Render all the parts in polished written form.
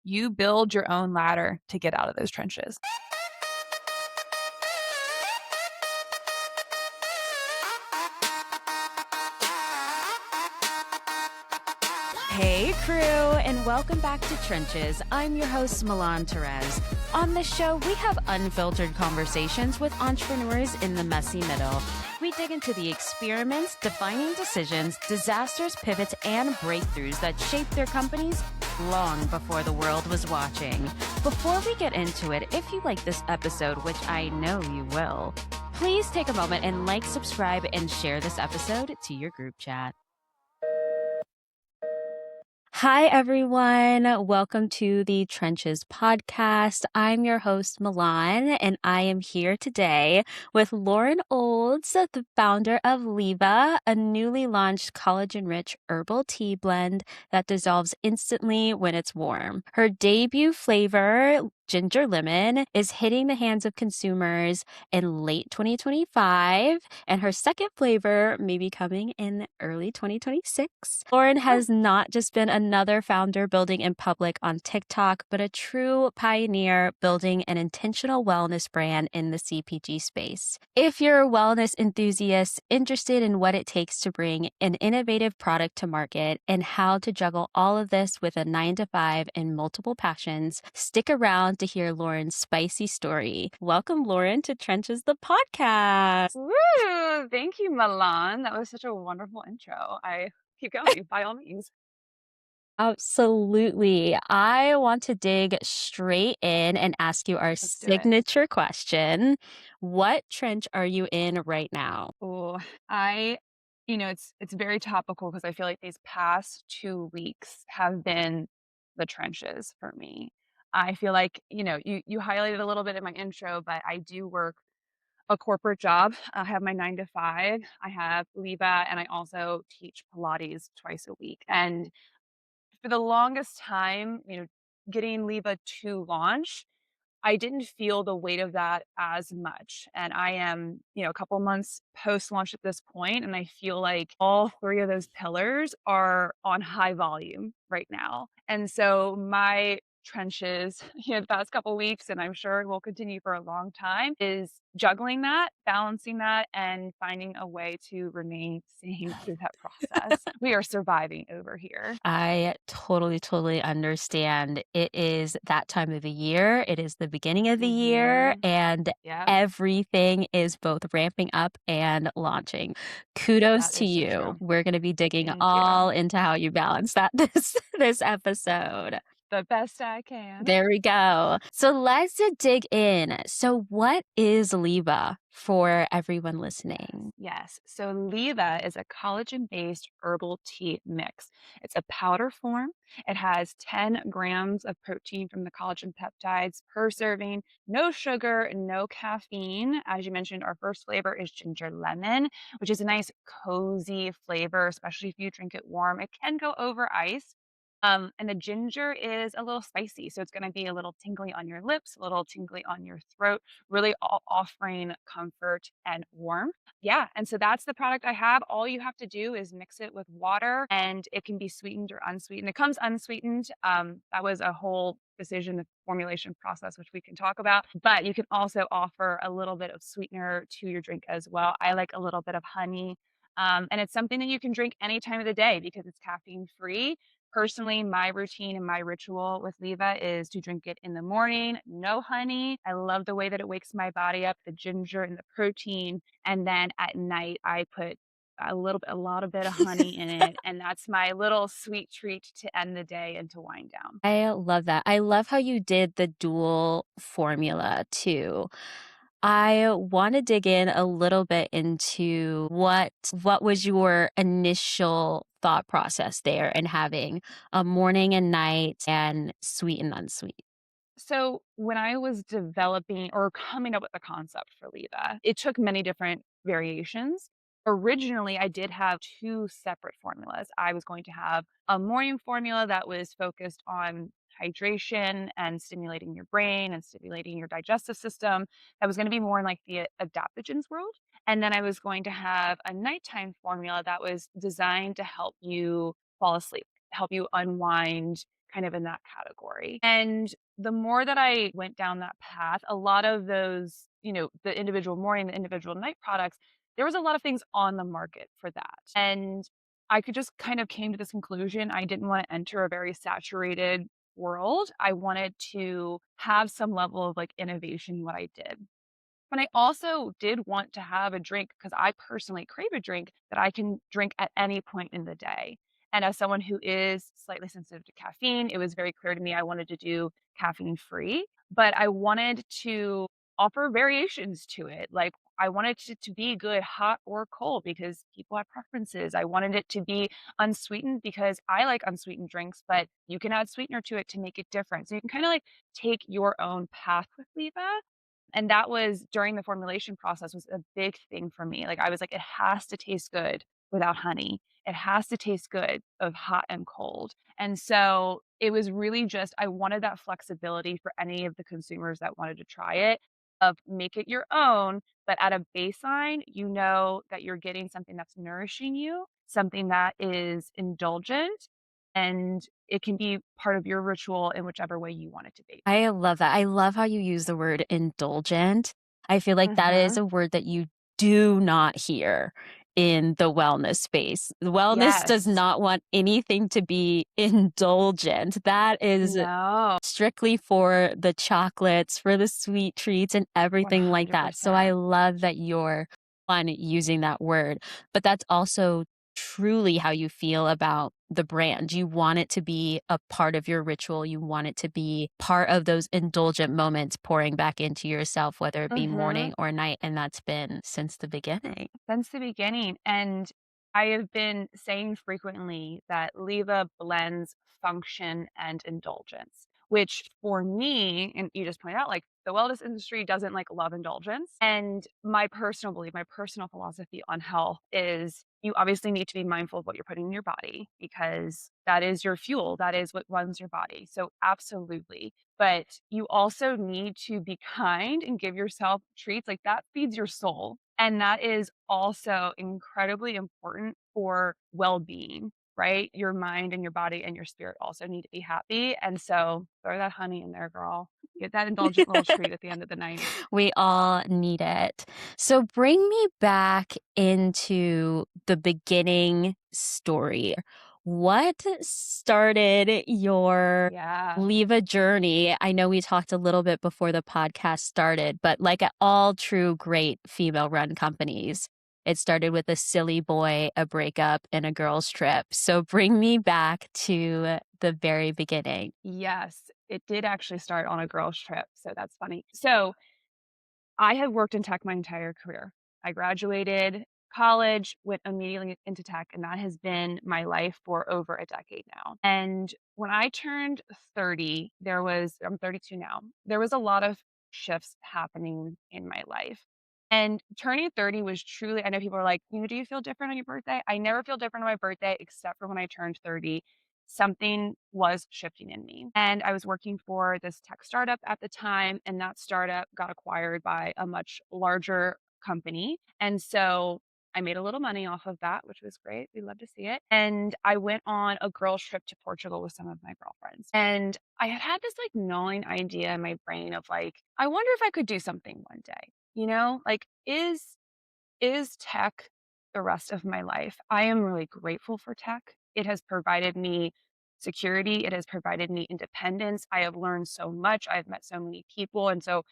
You build your own ladder to get out of those trenches. Hey, crew, and welcome back to Trenches. I'm your host, Milan. On this show, we have unfiltered conversations with entrepreneurs in the messy middle. We dig into the experiments, defining decisions, disasters, pivots, and breakthroughs that shaped their companies long before the world was watching. Before we get into it, if you like this episode, which I know you will, please take a moment and like, subscribe, and share this episode to your group chat. Hi, everyone. Welcome to the Trenches podcast. I'm your host, Milan, and I am here today with Lauren Olds, the founder of Leva, a newly launched collagen-rich herbal tea blend that dissolves instantly when it's warm. Her debut flavor, ginger lemon, is hitting the hands of consumers in late 2025, and her second flavor may be coming in early 2026. Lauren has not just been another founder building in public on TikTok, but a true pioneer building an intentional wellness brand in the CPG space. If you're a wellness enthusiast interested in what it takes to bring an innovative product to market and how to juggle all of this with a 9-to-5 and multiple passions, stick around to hear Lauren's spicy story. Welcome, Lauren, to Trenches the podcast. Woo! Thank you, Milan. That was such a wonderful intro. I keep going by all means. Absolutely. I want to dig straight in and ask you our Let's do it. signature question. What trench are you in right now? Oh, it's very topical because I feel like these past 2 weeks have been the trenches for me. I feel like, you highlighted a little bit in my intro, but I do work a corporate job. I have my 9 to 5. I have Leeva, and I also teach Pilates twice a week. And for the longest time, getting Leeva to launch, I didn't feel the weight of that as much. And I am, a couple months post launch at this point, and I feel like all three of those pillars are on high volume right now. And so my trenches, the past couple weeks, and I'm sure it will continue for a long time, is juggling that, balancing that, and finding a way to remain sane through that process. We are surviving over here. I totally understand. It is that time of the year. It is the beginning of the year, and Yeah, everything is both ramping up and launching. Kudos that to is so you. true. We're going to be digging Thank you. all into how you balance that this episode. The best I can. There we go. So let's dig in. So what is Leva for everyone listening? Yes. So Leva is a collagen-based herbal tea mix. It's a powder form. It has 10 grams of protein from the collagen peptides per serving, no sugar, no caffeine. As you mentioned, our first flavor is ginger lemon, which is a nice cozy flavor, especially if you drink it warm. It can go over ice. And the ginger is a little spicy, so it's going to be a little tingly on your lips, a little tingly on your throat, really offering comfort and warmth. Yeah, and so that's the product I have. All you have to do is mix it with water, and it can be sweetened or unsweetened. It comes unsweetened. That was a whole decision, the formulation process, which we can talk about. But you can also offer a little bit of sweetener to your drink as well. I like a little bit of honey. And it's something that you can drink any time of the day because it's caffeine free. Personally, my routine and my ritual with Leva is to drink it in the morning, no honey. I love the way that it wakes my body up, the ginger and the protein. And then at night, I put a lot of bit of honey in it. And that's my little sweet treat to end the day and to wind down. I love that. I love how you did the dual formula too. I want to dig in a little bit into what was your initial thought process there and having a morning and night and sweet and unsweet. So when I was developing or coming up with the concept for Leva, it took many different variations. Originally, I did have two separate formulas. I was going to have a morning formula that was focused on hydration and stimulating your brain and stimulating your digestive system. That was going to be more in like the adaptogens world. And then I was going to have a nighttime formula that was designed to help you fall asleep, help you unwind, kind of in that category. And the more that I went down that path, a lot of those, the individual morning, the individual night products, there was a lot of things on the market for that. And I could just kind of came to this conclusion. I didn't want to enter a very saturated world. I wanted to have some level of like innovation in what I did. But I also did want to have a drink because I personally crave a drink that I can drink at any point in the day. And as someone who is slightly sensitive to caffeine, it was very clear to me I wanted to do caffeine free, but I wanted to offer variations to it. Like I wanted it to be good hot or cold because people have preferences. I wanted it to be unsweetened because I like unsweetened drinks, but you can add sweetener to it to make it different. So you can kind of like take your own path with Leva, and that was during the formulation process was a big thing for me. Like, I was like, "It has to taste good without honey. It has to taste good of hot and cold." And so, it was really just I wanted that flexibility for any of the consumers that wanted to try it, of make it your own, but at a baseline, you know that you're getting something that's nourishing you, something that is indulgent, and it can be part of your ritual in whichever way you want it to be. I love that. I love how you use the word indulgent. I feel like that is Mhm. a word that you do not hear in the wellness space. The wellness does Yes. not want anything to be indulgent. That is No, strictly for the chocolates, for the sweet treats, and everything like that. So I 100%. love that you're one using that word, but that's also truly how you feel about the brand. You want it to be a part of your ritual. You want it to be part of those indulgent moments pouring back into yourself, whether it be Mhm. morning or night. And that's been since the beginning. Since the beginning, and I have been saying frequently that Leva blends function and indulgence, which for me, and you just pointed out, like, the wellness industry doesn't, like, love indulgence, and my personal belief, my personal philosophy on health is you obviously need to be mindful of what you're putting in your body because that is your fuel, that is what runs your body, so absolutely. But you also need to be kind and give yourself treats, like, that feeds your soul, and that is also incredibly important for well-being, right? Your mind and your body and your spirit also need to be happy, and so throw that honey in there, girl. Get that indulgent little treat at the end of the night. We all need it. So bring me back into the beginning story. What started your Yeah. Leva journey? I know we talked a little bit before the podcast started, but like at all true great female run companies, it started with a silly boy, a breakup, and a girl's trip. So bring me back to the very beginning. Yes, it did actually start on a girls' trip, so that's funny. So I have worked in tech my entire career. I graduated college, went immediately into tech, and that has been my life for over a decade now. And when I turned 30, I'm 32 now, there was a lot of shifts happening in my life. And turning 30 was truly, I know people are like, do you feel different on your birthday? I never feel different on my birthday except for when I turned 30. Something was shifting in me. And I was working for this tech startup at the time, and that startup got acquired by a much larger company. And so I made a little money off of that, which was great. We love to see it. And I went on a girls' trip to Portugal with some of my girlfriends. And I had had this like gnawing idea in my brain of like, I wonder if I could do something one day, like is tech the rest of my life? I am really grateful for tech. It has provided me security, it has provided me independence. I have learned so much. I've met so many people. And so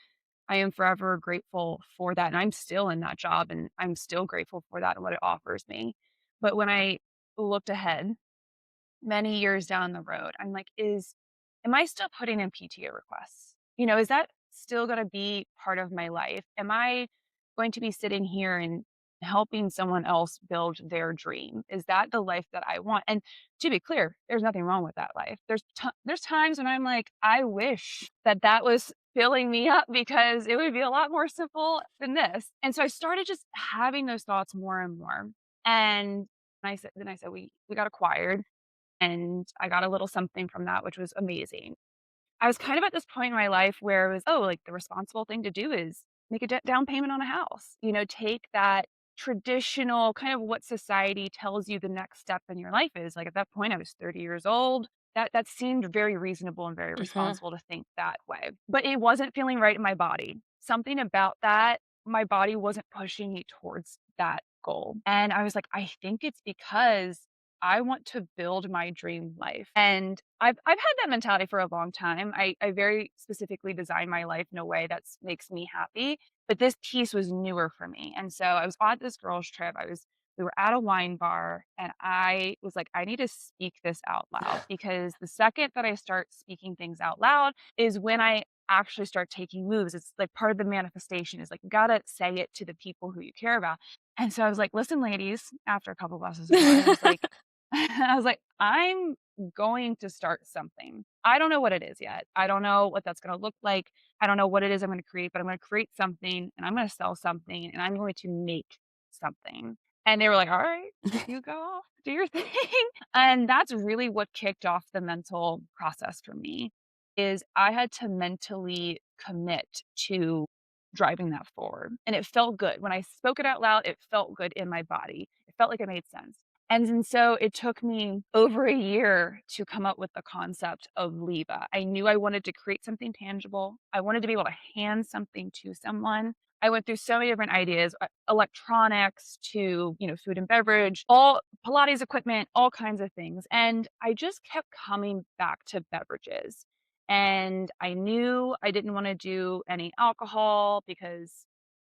I am forever grateful for that. And I'm still in that job and I'm still grateful for that and what it offers me. But when I looked ahead many years down the road, I'm like, am I still putting in PTO requests? Is that still going to be part of my life? Am I going to be sitting here and helping someone else build their dream? Is that the life that I want? And to be clear, there's nothing wrong with that life. There's times when I'm like, I wish that that was filling me up because it would be a lot more simple than this. And so I started just having those thoughts more and more. And then I said we got acquired and I got a little something from that, which was amazing. I was kind of at this point in my life where it was, oh, like the responsible thing to do is make a down payment on a house, take that traditional kind of what society tells you the next step in your life is. Like at that point, I was 30 years old. That seemed very reasonable and very Mhm. responsible to think that way. But it wasn't feeling right in my body. Something about that, my body wasn't pushing me towards that goal. And I was like, I think it's because I want to build my dream life. And I've had that mentality for a long time. I very specifically design my life in a way that makes me happy. But this piece was newer for me. And so I was on this girls' trip. We were at a wine bar and I was like, I need to speak this out loud because the second that I start speaking things out loud is when I actually start taking moves. It's like part of the manifestation is like, you got to say it to the people who you care about. And so I was like, listen, ladies, after a couple glasses of wine, I was like, I was like, I'm going to start something. I don't know what it is yet. I don't know what that's going to look like. I don't know what it is I'm going to create, but I'm going to create something and I'm going to sell something and I'm going to make something. And they were like, "All right, you go off, do your thing." And that's really what kicked off the mental process for me, is I had to mentally commit to driving that forward. And it felt good. When I spoke it out loud, it felt good in my body. It felt like it made sense. And then so it took me over a year to come up with the concept of Leva. I knew I wanted to create something tangible. I wanted to be able to hand something to someone. I went through so many different ideas, electronics to, food and beverage, all Pilates equipment, all kinds of things. And I just kept coming back to beverages. And I knew I didn't want to do any alcohol because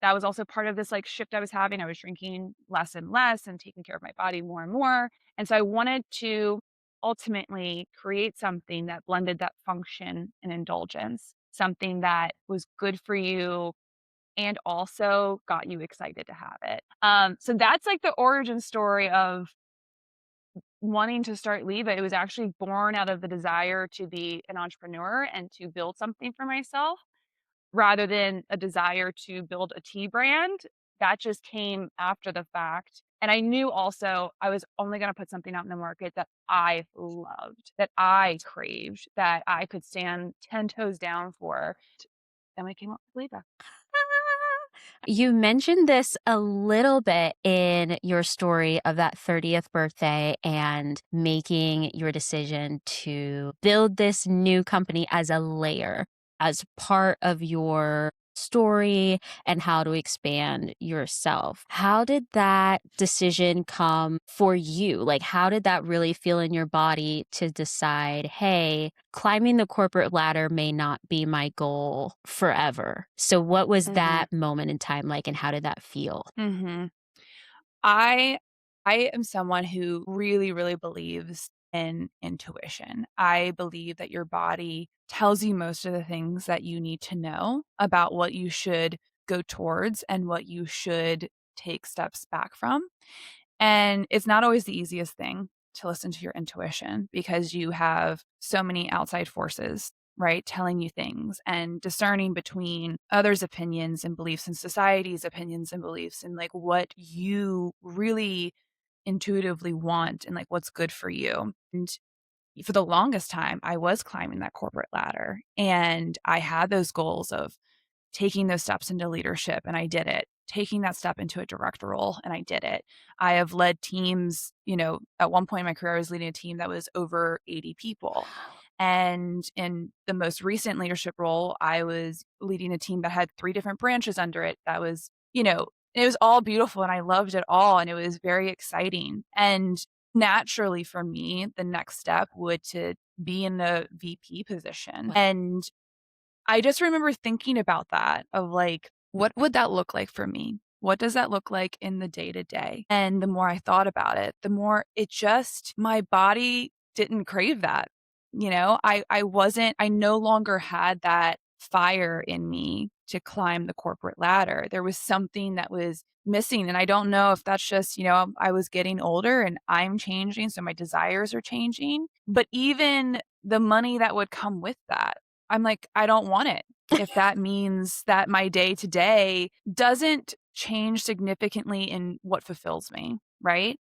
that was also part of this like shift I was having. I was drinking less and less and taking care of my body more and more. And so I wanted to ultimately create something that blended that function and indulgence, something that was good for you and also got you excited to have it. So that's like the origin story of wanting to start Leeva. It was actually born out of the desire to be an entrepreneur and to build something for myself rather than a desire to build a tea brand. That just came after the fact. And I knew also I was only going to put something out in the market that I loved, that I craved, that I could stand 10 toes down for. And we came up with Leeva. You mentioned this a little bit in your story of that 30th birthday and making your decision to build this new company as a layer, as part of your story and how to expand yourself. How did that decision come for you? Like, how did that really feel in your body to decide, hey, climbing the corporate ladder may not be my goal forever? So, what was Hmm. that moment in time like, and how did that feel? Hmm. I I am someone who really, really believes in intuition. I believe that your body tells you most of the things that you need to know about what you should go towards and what you should take steps back from. And it's not always the easiest thing to listen to your intuition because you have so many outside forces, right, telling you things and discerning between others' opinions and beliefs and society's opinions and beliefs and like what you really intuitively want and like what's good for you. And for the longest time, I was climbing that corporate ladder and I had those goals of taking those steps into leadership and I did it. Taking that step into a direct role and I did it. I have led teams, at one point in my career, I was leading a team that was over 80 people. And in the most recent leadership role, I was leading a team that had three different branches under it. That was, it was all beautiful and I loved it all. And it was very exciting. And naturally for me, the next step would to be in the VP position. And I just remember thinking about that of like, what would that look like for me? What does that look like in the day to day? And the more I thought about it, the more it just, my body didn't crave that. I no longer had that fire in me to climb the corporate ladder. There was something that was missing. And I don't know if that's just, I was getting older and I'm changing. So my desires are changing. But even the money that would come with that, I'm like, I don't want it. If that means that my day to day doesn't change significantly in what fulfills me, right?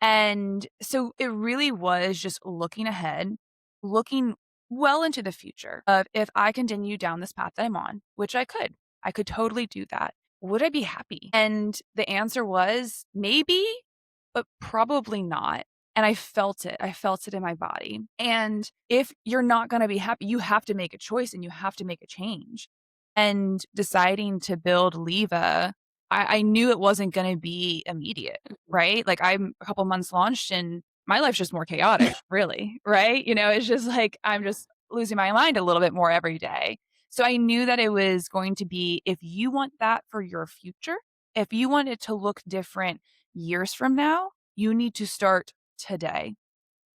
And so it really was just looking ahead, looking well into the future of if I continue down this path that I'm on, which I could totally do that. Would I be happy? And the answer was maybe, but probably not. and I felt it. I felt it in my body. And if you're not going to be happy, you have to make a choice and you have to make a change. And deciding to build Leva, I knew it wasn't going to be immediate, right? Like I'm a couple months launched and my life's just more chaotic, really, right? It's just like I'm just losing my mind a little bit more every day. So I knew that it was going to be, if you want that for your future, if you want it to look different years from now, you need to start today,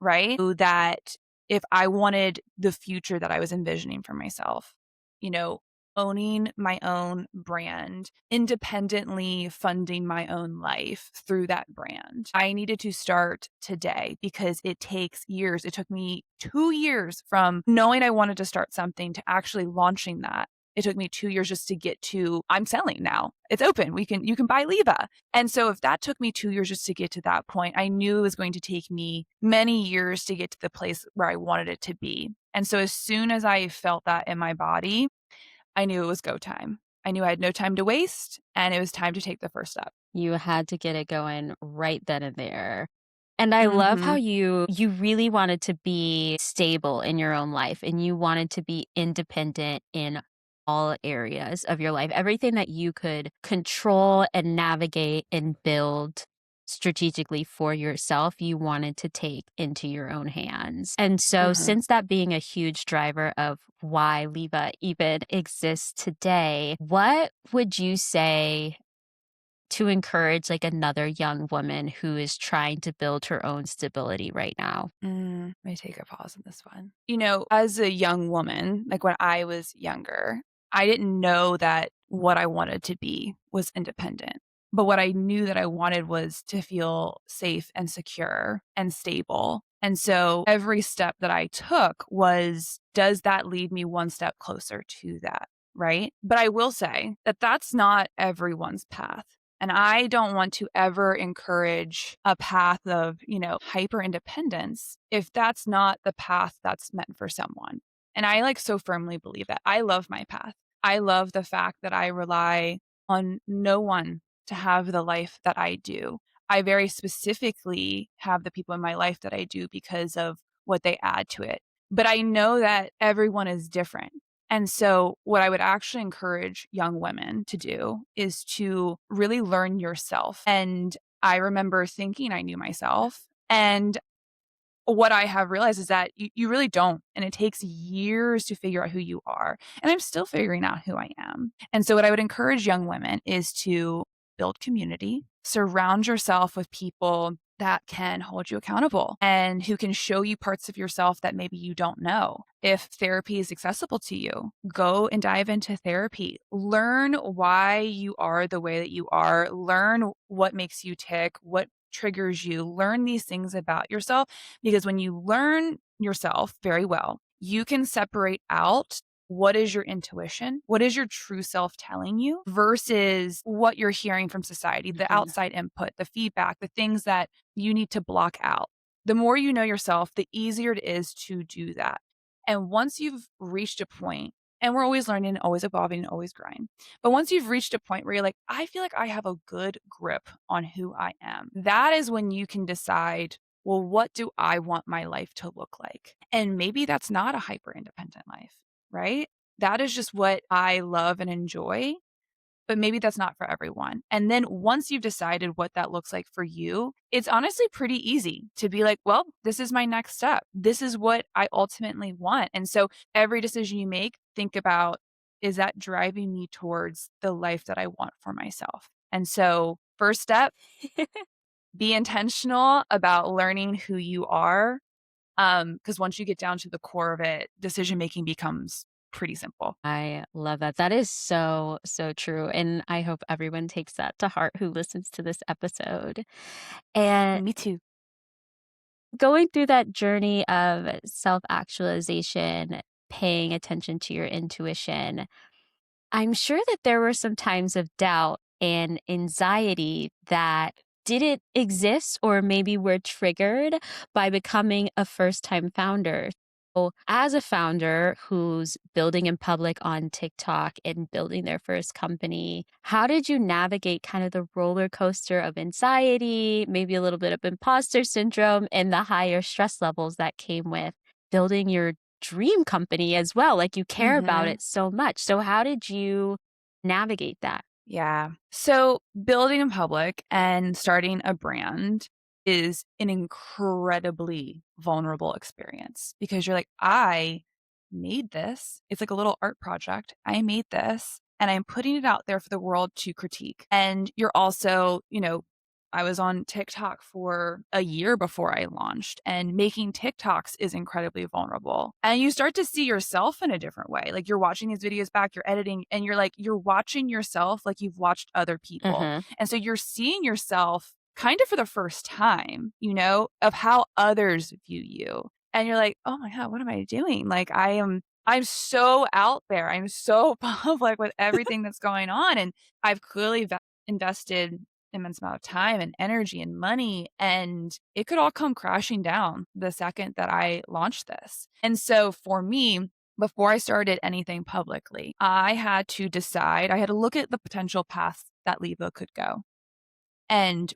right? So that if I wanted the future that I was envisioning for myself, you know, owning my own brand, independently funding my own life through that brand, I needed to start today because it takes years. It took me 2 years from knowing I wanted to start something to actually launching that. It took me 2 years just to get to I'm selling now. It's open. You can buy Leva. And so if that took me 2 years just to get to that point, I knew it was going to take me many years to get to the place where I wanted it to be. And so as soon as I felt that in my body, I knew it was go time. I knew I had no time to waste and it was time to take the first step. You had to get it going right then and there. And I love how Mhm. you really wanted to be stable in your own life and you wanted to be independent in all areas of your life. Everything that you could control and navigate and build strategically for yourself, you wanted to take into your own hands. And so, Mhm. since that being a huge driver of why Leva even exists today, what would you say to encourage like another young woman who is trying to build her own stability right now? Let me take a pause on this one. As a young woman, like when I was younger, I didn't know that what I wanted to be was independent. But what I knew that I wanted was to feel safe and secure and stable. And so every step that I took was, does that lead me one step closer to that? Right. But I will say that that's not everyone's path. And I don't want to ever encourage a path of, hyper independence if that's not the path that's meant for someone. And I like so firmly believe that. I love my path. I love the fact that I rely on no one to have the life that I do. I very specifically have the people in my life that I do because of what they add to it. But I know that everyone is different. And so, what I would actually encourage young women to do is to really learn yourself. And I remember thinking I knew myself. And what I have realized is that you really don't. And it takes years to figure out who you are. And I'm still figuring out who I am. And so, what I would encourage young women is to build community, surround yourself with people that can hold you accountable and who can show you parts of yourself that maybe you don't know. If therapy is accessible to you, go and dive into therapy. Learn why you are the way that you are. Learn what makes you tick, what triggers you. Learn these things about yourself because when you learn yourself very well, you can separate out what is your intuition, what is your true self telling you versus what you're hearing from society, the Mhm. outside input, the feedback, the things that you need to block out. The more you know yourself, the easier it is to do that. And once you've reached a point, and we're always learning, always evolving, always growing. But once you've reached a point where you're like, I feel like I have a good grip on who I am, that is when you can decide, well, what do I want my life to look like? And maybe that's not a hyper independent life, right? That is just what I love and enjoy, but maybe that's not for everyone. And then once you've decided what that looks like for you, it's honestly pretty easy to be like, well, this is my next step. This is what I ultimately want. And so every decision you make, think about, is that driving me towards the life that I want for myself? And so, first step, be intentional about learning who you are. Because once you get down to the core of it, decision making becomes pretty simple. I love that. That is so, so true. And I hope everyone takes that to heart who listens to this episode. And Me too. going through that journey of self actualization, paying attention to your intuition, I'm sure that there were some times of doubt and anxiety that didn't exist or maybe were triggered by becoming a first time founder. So, as a founder who's building in public on TikTok and building their first company, how did you navigate kind of the roller coaster of anxiety, maybe a little bit of imposter syndrome, and the higher stress levels that came with building your dream company as well? Like you care about Mhm. it so much. So, how did you navigate that? Yeah. So building in public and starting a brand is an incredibly vulnerable experience because you're like, I made this. It's like a little art project. I made this and I'm putting it out there for the world to critique. And you're also, I was on TikTok for a year before I launched, and making TikToks is incredibly vulnerable. And you start to see yourself in a different way. Like you're watching these videos back, you're editing, and you're like, you're watching yourself like you've watched other people. Hmm. And so you're seeing yourself kind of for the first time, of how others view you. And you're like, oh my God, what am I doing? Like I'm so out there. I'm so public with everything that's going on. And I've clearly invested immense amount of time and energy and money, and it could all come crashing down the second that I launched this. And so for me, before I started anything publicly, I had to decide, I had to look at the potential paths that Leva could go and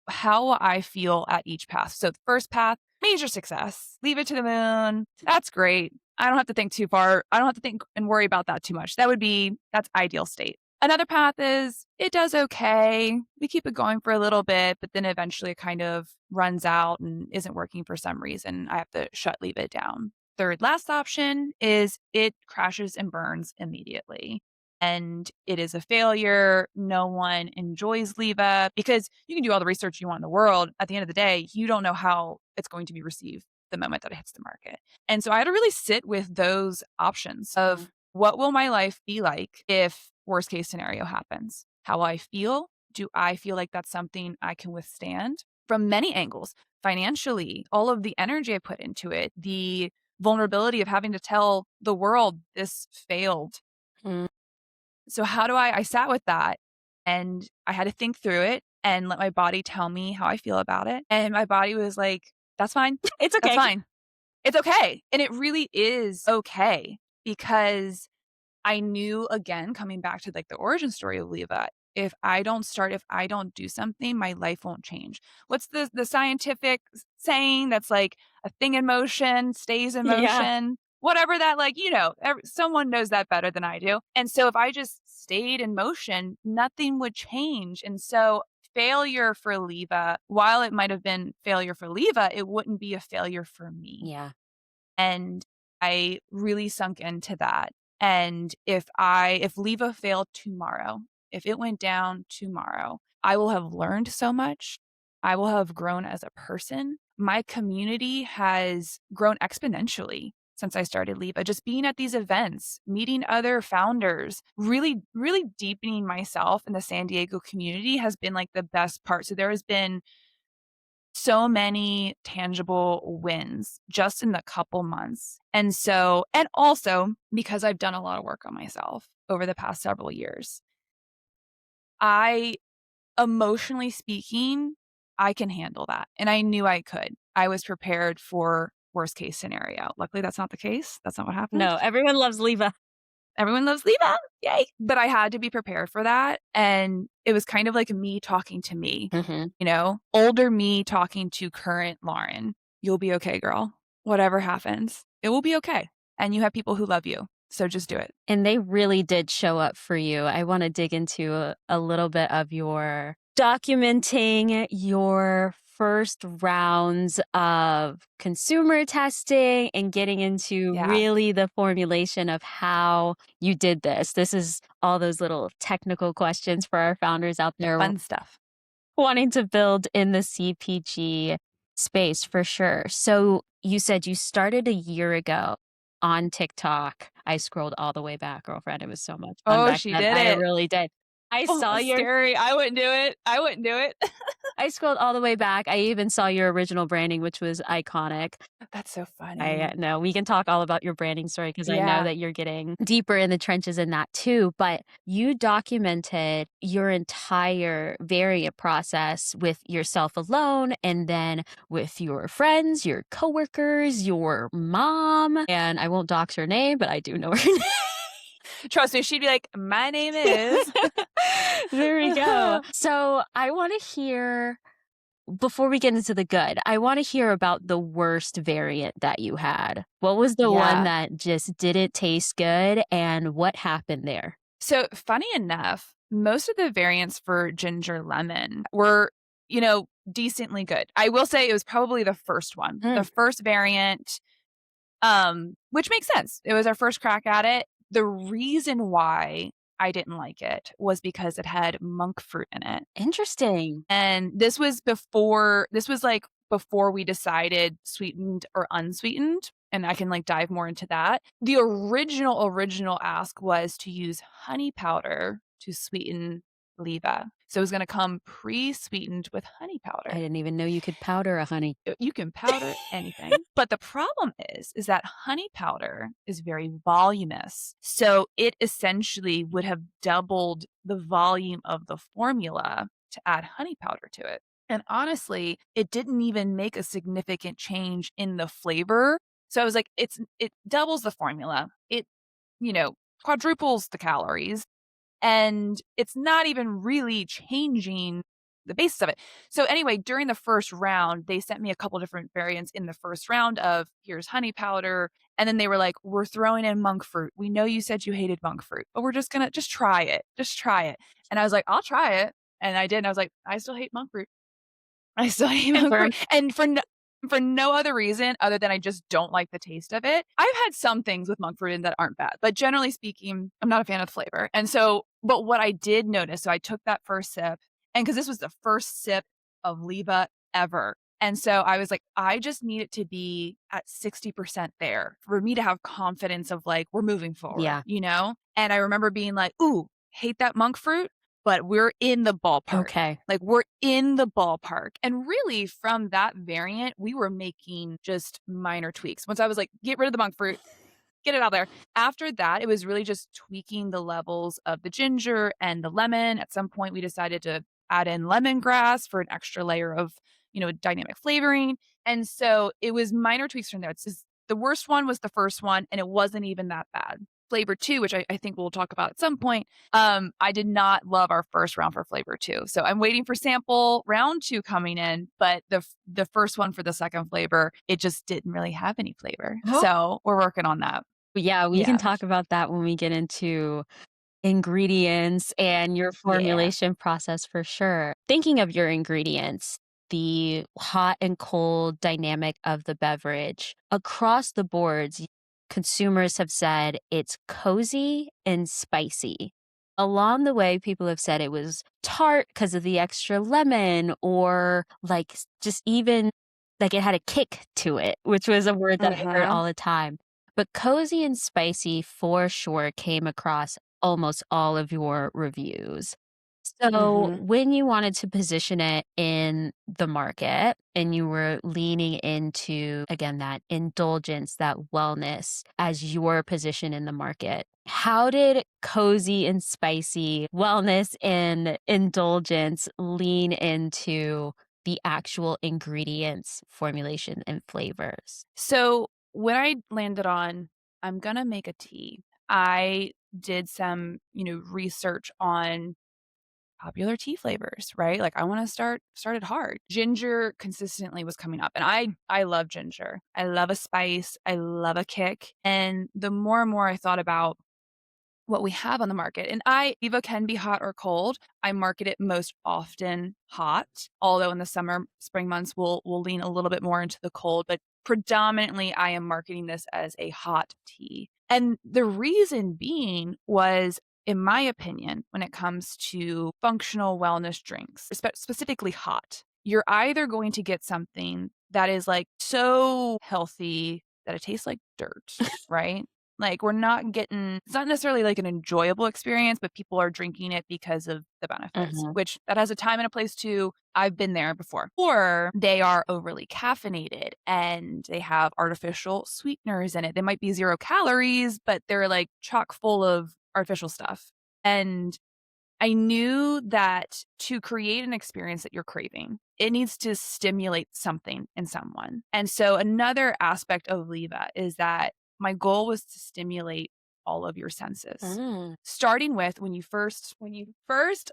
how I feel at each path. So the first path, major success, leave it to the moon. That's great. I don't have to think too far. I don't have to think and worry about that too much. That's ideal state. Another path is it does okay. We keep it going for a little bit, but then eventually it kind of runs out and isn't working for some reason. I have to leave it down. Third last option is it crashes and burns immediately and it is a failure. No one enjoys Leva because you can do all the research you want in the world. At the end of the day, you don't know how it's going to be received the moment that it hits the market. And so I had to really sit with those options Mhm. of what will my life be like if worst case scenario happens? How will I feel? Do I feel like that's something I can withstand from many angles? Financially, all of the energy I put into it, the vulnerability of having to tell the world this failed. Mm. So how do I sat with that and I had to think through it and let my body tell me how I feel about it. And my body was like, that's fine. It's That's okay. fine. It's okay. And it really is okay because I knew, again, coming back to like the origin story of Leva, if I don't do something, my life won't change. What's the scientific saying that's like a thing in motion stays in Yeah. motion? Whatever that like, someone knows that better than I do. And so if I just stayed in motion, nothing would change. And so failure for Leva, while it might have been failure for Leva, it wouldn't be a failure for me. Yeah. And I really sunk into that. And if Leva failed tomorrow, if it went down tomorrow, I will have learned so much. I will have grown as a person. My community has grown exponentially since I started Leva. Just being at these events, meeting other founders, really, really deepening myself in the San Diego community has been like the best part. So there has been so many tangible wins just in the couple months. And also because I've done a lot of work on myself over the past several years, I, emotionally speaking, I can handle that. And I knew I could. I was prepared for worst case scenario. Luckily, that's not the case. That's not what happened. No, everyone loves Leva. Everyone loves Leva. Yay. But I had to be prepared for that. And it was kind of like me talking to me, Mhm. older me talking to current Lauren. You'll be okay, girl. Whatever happens, it will be okay. And you have people who love you. So just do it. And they really did show up for you. I wanna dig into a little bit of your documenting your first rounds of consumer testing and getting into Yeah. really the formulation of how you did this. This is all those little technical questions for our founders out there Fun stuff. wanting to build in the CPG space for sure. So you said you started a year ago on TikTok. I scrolled all the way back, girlfriend. It was so much fun Oh, back she then. did I it. really did. I Oh, saw that's your scary. I wouldn't do it. I wouldn't do it. I scrolled all the way back. I even saw your original branding, which was iconic. That's so I funny. know we can talk all about your branding story because I know Yeah. that you're getting deeper in the trenches in that too. But you documented your entire variant process with yourself alone and then with your friends, your coworkers, your mom. And I won't dox her name, but I do know her Trust me, she'd be like, "My name name. is." There we go. So I want to hear before we get into the good, I wanna hear about the worst variant that you had. What was the one Yeah. that just didn't taste good, and what happened there? So, funny enough, most of the variants for ginger lemon were, decently good. I will say it was probably the first one. The Mm, first variant, which makes sense. It was our first crack at it. The reason why I didn't like it was because it had monk fruit in it. interesting. And this was, like, before we decided sweetened or unsweetened, and I can, like, dive more into that. The original ask was to use honey powder to sweeten Leva. So it was gonna come pre-sweetened with honey I powder. didn't even know you could powder a honey. You can powder anything, but the problem is that honey powder is very voluminous, so it essentially would have doubled the volume of the formula to add honey powder to it, and honestly, it didn't even make a significant change in the flavor, so I was like, it doubles the formula, it, you know, quadruples the calories, and it's not even really changing the basis of it. So anyway, during the first round, they sent me a couple different variants in the first round of here's honey powder. And then they were like, we're throwing in monk fruit. We know you said you hated monk fruit, but we're just gonna just try it. Just try it. And I was like, I'll try it. And I did. And I was like, I still hate monk fruit. I still hate monk fruit. Confirmed. And for no other reason other than I just don't like the taste of it. I've had some things with monk fruit in that aren't bad, but generally speaking, I'm not a fan of the flavor. And so, but what I did notice, so I took that first sip, and because this was the first sip of Leva ever. And so I was like, I just need it to be at 60% there for me to have confidence of like, we're moving forward, Yeah. you know? And I remember being like, ooh, hate that monk fruit, but we're in the ballpark. Okay. Like, we're in the ballpark. And really, from that variant, we were making just minor tweaks. Once I was like, get rid of the monk fruit, get it out there. After that, it was really just tweaking the levels of the ginger and the lemon. At some point, we decided to add in lemongrass for an extra layer of, dynamic flavoring. And so it was minor tweaks from there. It's just, the worst one was the first one, and it wasn't even that bad. Flavor two, which I think we'll talk about at some point, I did not love our first round for flavor two. So I'm waiting for sample round two coming in, but the first one for the second flavor, it just didn't really have any flavor. So we're working on that. Yeah, we can Yeah. talk about that when we get into ingredients and your Yeah. formulation process for sure. Thinking of your ingredients, the hot and cold dynamic of the beverage, across the boards, consumers have said it's cozy and spicy. Along the way, people have said it was tart because of the extra lemon, or like just even like it had a kick to it, which was a word that I heard Uh-huh. all the time. But cozy and spicy for sure came across almost all of your reviews. So, Mhm. when you wanted to position it in the market and you were leaning into, again, that indulgence, that wellness as your position in the market, how did cozy and spicy wellness and indulgence lean into the actual ingredients, formulation, and flavors? So when I landed on, I'm gonna make a tea, I did some, research on popular tea flavors, right? Like I want to started hard. Ginger consistently was coming up, and I love ginger. I love a spice. I love a kick. And the more and more I thought about what we have on the market. And Eva can be hot or cold. I market it most often hot, although in the summer, spring months, we'll lean a little bit more into the cold, but predominantly I am marketing this as a hot tea. And the reason being was, in my opinion, when it comes to functional wellness drinks, specifically hot, you're either going to get something that is like so healthy that it tastes like dirt, right? Like, we're not getting it's not necessarily like an enjoyable experience, but people are drinking it because of the benefits, Mhm. which that has a time and a place too. I've been there before. Or they are overly caffeinated and they have artificial sweeteners in it. They might be 0 calories, but they're like chock full of artificial stuff. And I knew that to create an experience that you're craving, it needs to stimulate something in someone. And so another aspect of Leva is that my goal was to stimulate all of your senses. Mm. Starting with when you first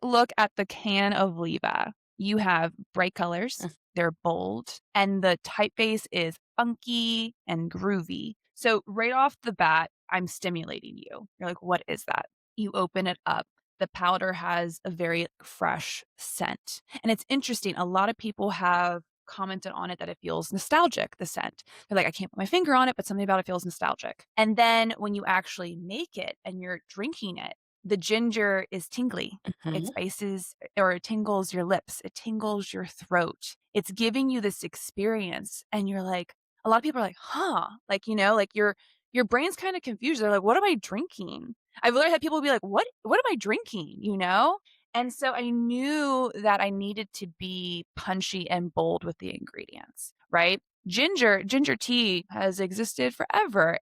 look at the can of Leva, you have bright colors, they're bold, and the typeface is funky and groovy. So right off the bat, I'm stimulating you. You're like, "What is that?" You open it up, the powder has a very fresh scent. And it's interesting, a lot of people have commented on it that it feels nostalgic, the scent. They're like, I can't put my finger on it, but something about it feels nostalgic. And then when you actually make it and you're drinking it, the ginger is tingly. It Mhm. spices or it tingles your lips, it tingles your throat. It's giving you this experience. And you're like, a lot of people are like, huh, like, like your brain's kind of confused. They're like, what am I drinking? I've literally had people be like, "What am I drinking?" You know? And so I knew that I needed to be punchy and bold with the ingredients, right? Ginger tea has existed forever.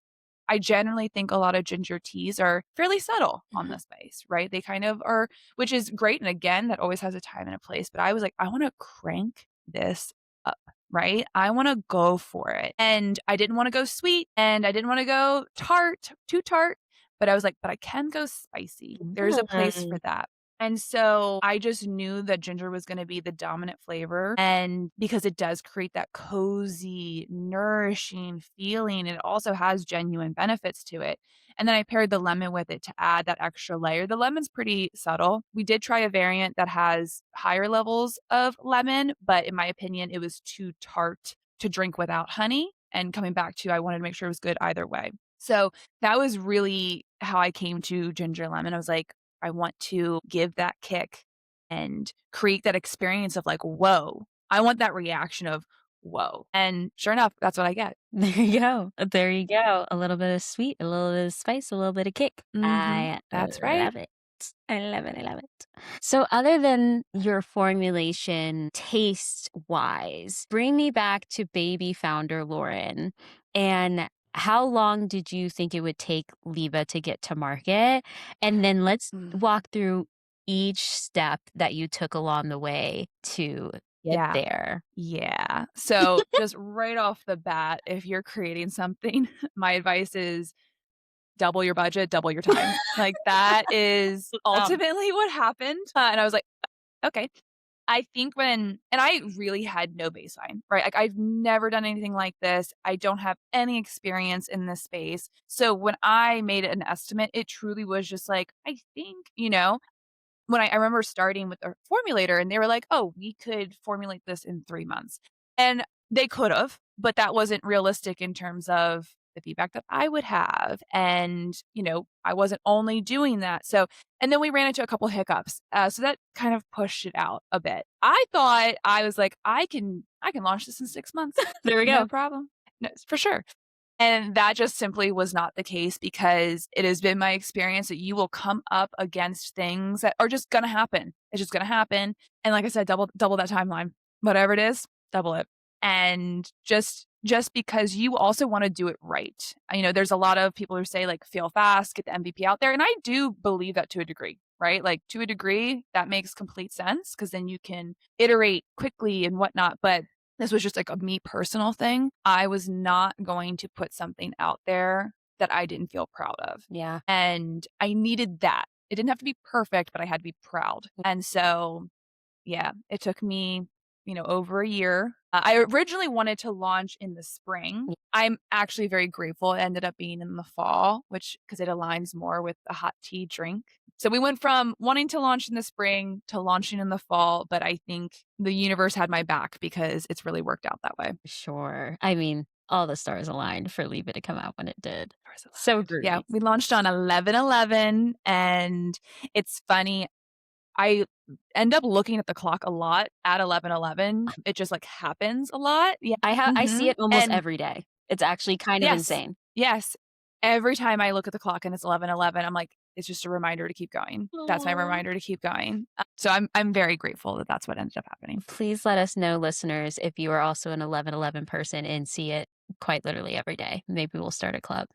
I generally think a lot of ginger teas are fairly subtle on the Mhm. space, right? They kind of are, which is great. And again, that always has a time and a place. But I was like, I want to crank this up, right? I want to go for it. And I didn't want to go sweet and I didn't want to go tart, too tart. But I was like, but I can go spicy. There's a place for Mm. that. And so I just knew that ginger was going to be the dominant flavor. And because it does create that cozy, nourishing feeling, it also has genuine benefits to it. And then I paired the lemon with it to add that extra layer. The lemon's pretty subtle. We did try a variant that has higher levels of lemon, but in my opinion, it was too tart to drink without honey. And coming back to, I wanted to make sure it was good either way. So that was really how I came to ginger lemon. I was like, I want to give that kick and create that experience of like, whoa. I want that reaction of whoa. And sure enough, that's what I get. There you go. There you go. A little bit of sweet, a little bit of spice, a little bit of kick. I That's right. love it. I love it. I love it. So, other than your formulation taste wise, bring me back to baby founder Lauren. And how long did you think it would take Leva to get to market? And then let's Mm. walk through each step that you took along the way to get Yeah. there. Yeah. So just right off the bat, if you're creating something, my advice is double your budget, double your time. Like that is ultimately what happened. And I was like, okay. I think and I really had no baseline, right? Like I've never done anything like this. I don't have any experience in this space. So when I made an estimate, it truly was just like, I think, when I remember starting with a formulator and they were like, "Oh, we could formulate this in 3 months." And they could have, but that wasn't realistic in terms of the feedback that I would have. And, I wasn't only doing that. So and then we ran into a couple hiccups. So that kind of pushed it out a bit. I thought I was like, I can launch this in 6 months. There we No go. problem. No, for sure. And that just simply was not the case because it has been my experience that you will come up against things that are just gonna happen. It's just gonna happen. And like I said, double that timeline. Whatever it is, double it. And just because you also wanna do it right. There's a lot of people who say, like, "Fail fast, get the MVP out there," and I do believe that to a degree, right? Like, to a degree, that makes complete sense because then you can iterate quickly and whatnot, but this was just like a me personal thing. I was not going to put something out there that I didn't feel proud of. Yeah. And I needed that. It didn't have to be perfect, but I had to be proud. And so, yeah, it took me, over a year. I originally wanted to launch in the spring. I'm actually very grateful it ended up being in the fall, which because it aligns more with a hot tea drink. So we went from wanting to launch in the spring to launching in the fall, but I think the universe had my back because it's really worked out that way. Sure. I mean, all the stars aligned for Leave It to come out when it did. Stars So aligned. Yeah, groovy. we launched on 11/11, and it's funny, I end up looking at the clock a lot at 11/11. It just, like, happens a lot. Yeah. I see Mhm. it almost And every day. It's actually kind of yes. insane. Yes. Every time I look at the clock and it's 11:11, I'm like, it's just a reminder to keep going. That's my Aw. reminder to keep going. So I'm very grateful that that's what ended up happening. Please let us know, listeners, if you are also an 11:11 person and see it quite literally every day. Maybe we'll start a club.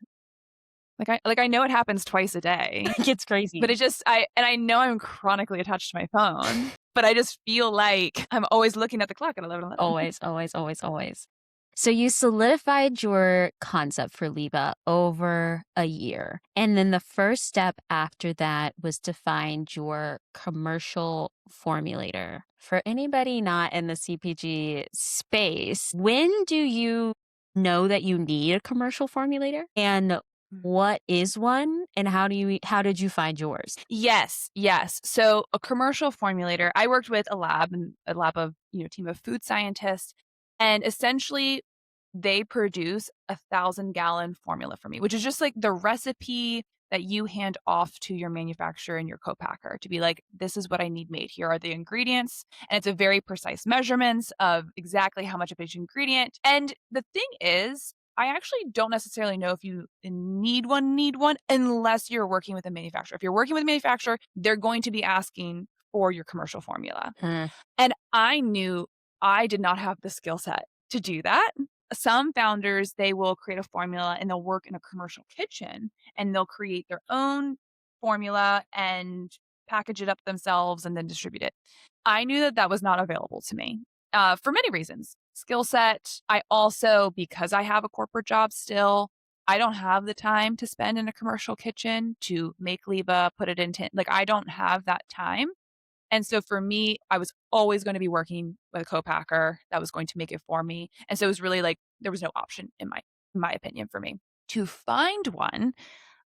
I know it happens twice a day, It's but crazy. I know I'm chronically attached to my phone, but I just feel like I'm always looking at the clock at 11:11. Always, always, always, always. So you solidified your concept for Leva over a year. And then the first step after that was to find your commercial formulator. For anybody not in the CPG space, when do you know that you need a commercial formulator? And what is one? And how did you find yours? Yes, yes. So a commercial formulator, I worked with a lab of, team of food scientists, and essentially they produce 1,000-gallon formula for me, which is just like the recipe that you hand off to your manufacturer and your co-packer to be like, this is what I need made. Here are the ingredients. And it's a very precise measurements of exactly how much of each ingredient. And the thing is, I actually don't necessarily know if you need one unless you're working with a manufacturer. If you're working with a manufacturer, they're going to be asking for your commercial formula. Uh, And I knew I did not have the skill set to do that. Some founders, they will create a formula and they'll work in a commercial kitchen and they'll create their own formula and package it up themselves and then distribute it. I knew that that was not available to me for many reasons. Skill set. I also, because I have a corporate job still, I don't have the time to spend in a commercial kitchen to make Leva, put it into, like, I don't have that time. And so for me, I was always going to be working with a co-packer that was going to make it for me. And so it was really like there was no option in my opinion for me. To find one,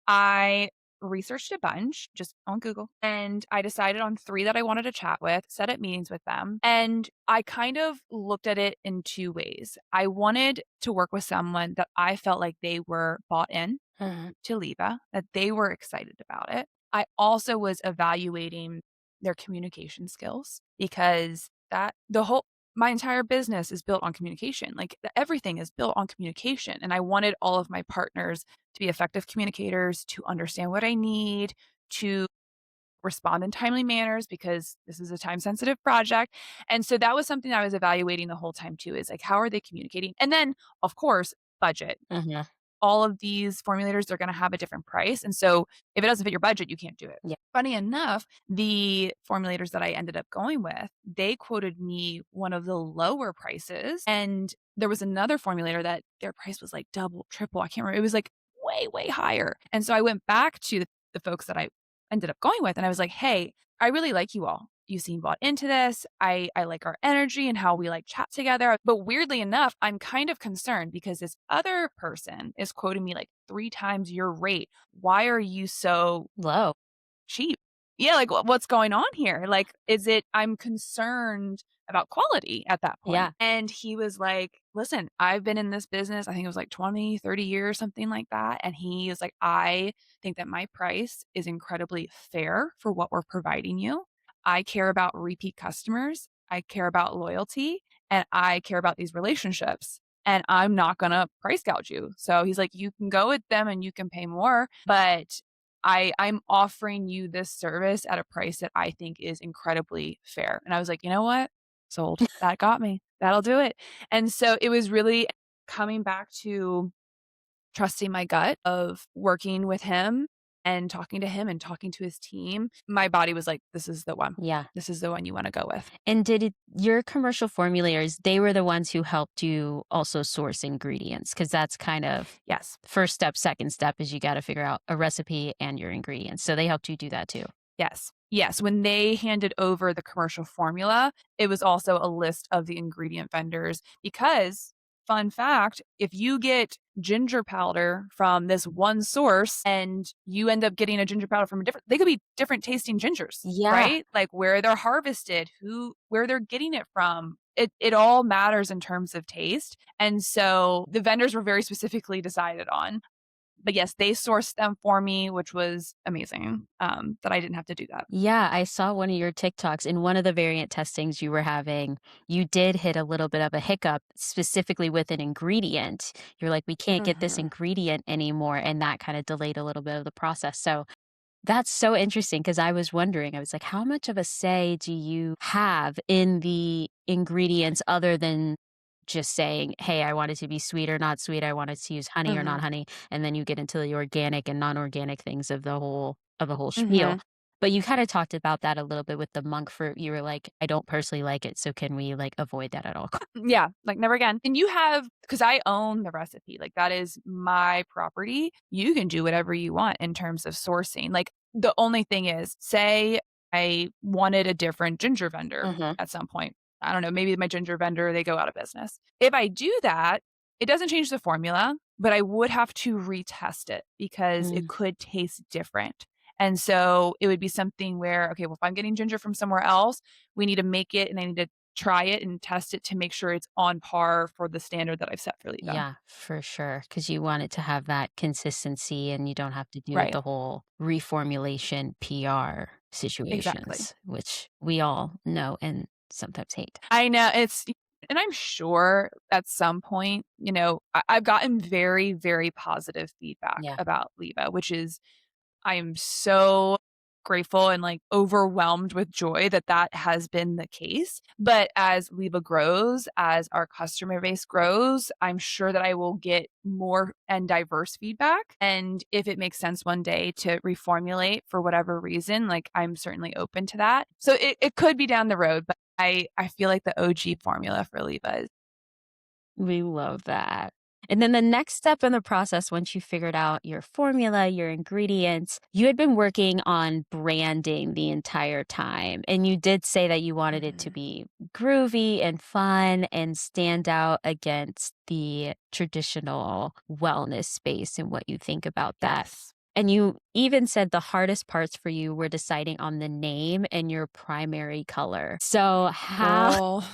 I researched a bunch just on Google and I decided on 3 that I wanted to chat with, set up meetings with them. And I kind of looked at it in 2 ways. I wanted to work with someone that I felt like they were bought in uh, to Leva, that they were excited about it. I also was evaluating their communication skills because that the whole my entire business is built on communication. Like everything is built on communication. And I wanted all of my partners to be effective communicators, to understand what I need, to respond in timely manners because this is a time sensitive project. And so that was something I was evaluating the whole time too is like, how are they communicating? And then, of course, budget. uh-huh. All of these formulators, they're gonna have a different price, and so if it doesn't fit your budget, you can't do it. Yeah. Funny enough, the formulators that I ended up going with, they quoted me one of the lower prices, and there was another formulator that their price was like double, triple, I can't remember. It was like way, way higher, and so I went back to the folks that I ended up going with, and I was like, "Hey, I really like you all. You seem bought into this. I like our energy and how we like chat together. But weirdly enough, I'm kind of concerned because this other person is quoting me like 3 times your rate. Why are you so Low. cheap?" Yeah, like what's going on here? Like, is it I'm concerned about quality at that Yeah. point. And he was like, listen, I've been in this business, I think it was like 20, 30 years, something like that. And he is like, I think that my price is incredibly fair for what we're providing you. I care about repeat customers. I care about loyalty and I care about these relationships. And I'm not going to price gouge you. So he's like, you can go with them and you can pay more, but I'm offering you this service at a price that I think is incredibly fair. And I was like, you know what? Sold. That got me. That'll do it. And so it was really coming back to trusting my gut of working with him and talking to him and talking to his team. My body was like, this is the one. Yeah. This is the one you want to go with. And your commercial formulators, they were the ones who helped you also source ingredients? Because that's kind of Yes. first step, second step is you got to figure out a recipe and your ingredients. So they helped you do that too. Yes. Yes. When they handed over the commercial formula, it was also a list of the ingredient vendors because, fun fact, if you get ginger powder from this one source and you end up getting a ginger powder from a different, they could be different tasting gingers, Yeah. right? Like where they're harvested, where they're getting it from. It all matters in terms of taste. And so the vendors were very specifically decided on. But yes, they sourced them for me, which was amazing, that I didn't have to do that. Yeah, I saw one of your TikToks in one of the variant testings you were having. You did hit a little bit of a hiccup specifically with an ingredient. You're like, we can't get this Mhm. ingredient anymore. And that kind of delayed a little bit of the process. So that's so interesting because I was wondering, I was like, how much of a say do you have in the ingredients other than just saying, hey, I want it to be sweet or not sweet. I want it to use honey or not Mhm. honey. And then you get into the organic and non-organic things of the whole spiel. Mhm. But you kind of talked about that a little bit with the monk fruit. You were like, I don't personally like it. So can we like avoid that at all costs? Yeah, like never again. And you have, because I own the recipe, like that is my property. You can do whatever you want in terms of sourcing. Like the only thing is, say I wanted a different ginger vendor Mhm. at some point. I don't know, maybe my ginger vendor, they go out of business. If I do that, it doesn't change the formula, but I would have to retest it because it Mm, could taste different. And so it would be something where, okay, well, if I'm getting ginger from somewhere else, we need to make it and I need to try it and test it to make sure it's on par for the standard that I've set for Leva. yeah, for sure. Because you want it to have that consistency and you don't have to deal with Right. the whole reformulation PR Exactly. situations, which we all know and sometimes hate. I know and I'm sure at some point, I've gotten very, very positive feedback Yeah. about Leva, which is I am so grateful and like overwhelmed with joy that that has been the case. But as Leva grows, as our customer base grows, I'm sure that I will get more and diverse feedback. And if it makes sense one day to reformulate for whatever reason, like I'm certainly open to that. So it could be down the road, but I feel like the OG formula for Leva is We love that. And then the next step in the process, once you figured out your formula, your ingredients, you had been working on branding the entire time. And you did say that you wanted it to Mhm. be groovy and fun and stand out against the traditional wellness space and what you think about that. Yes. And you even said the hardest parts for you were deciding on the name and your primary color. So, how Girl.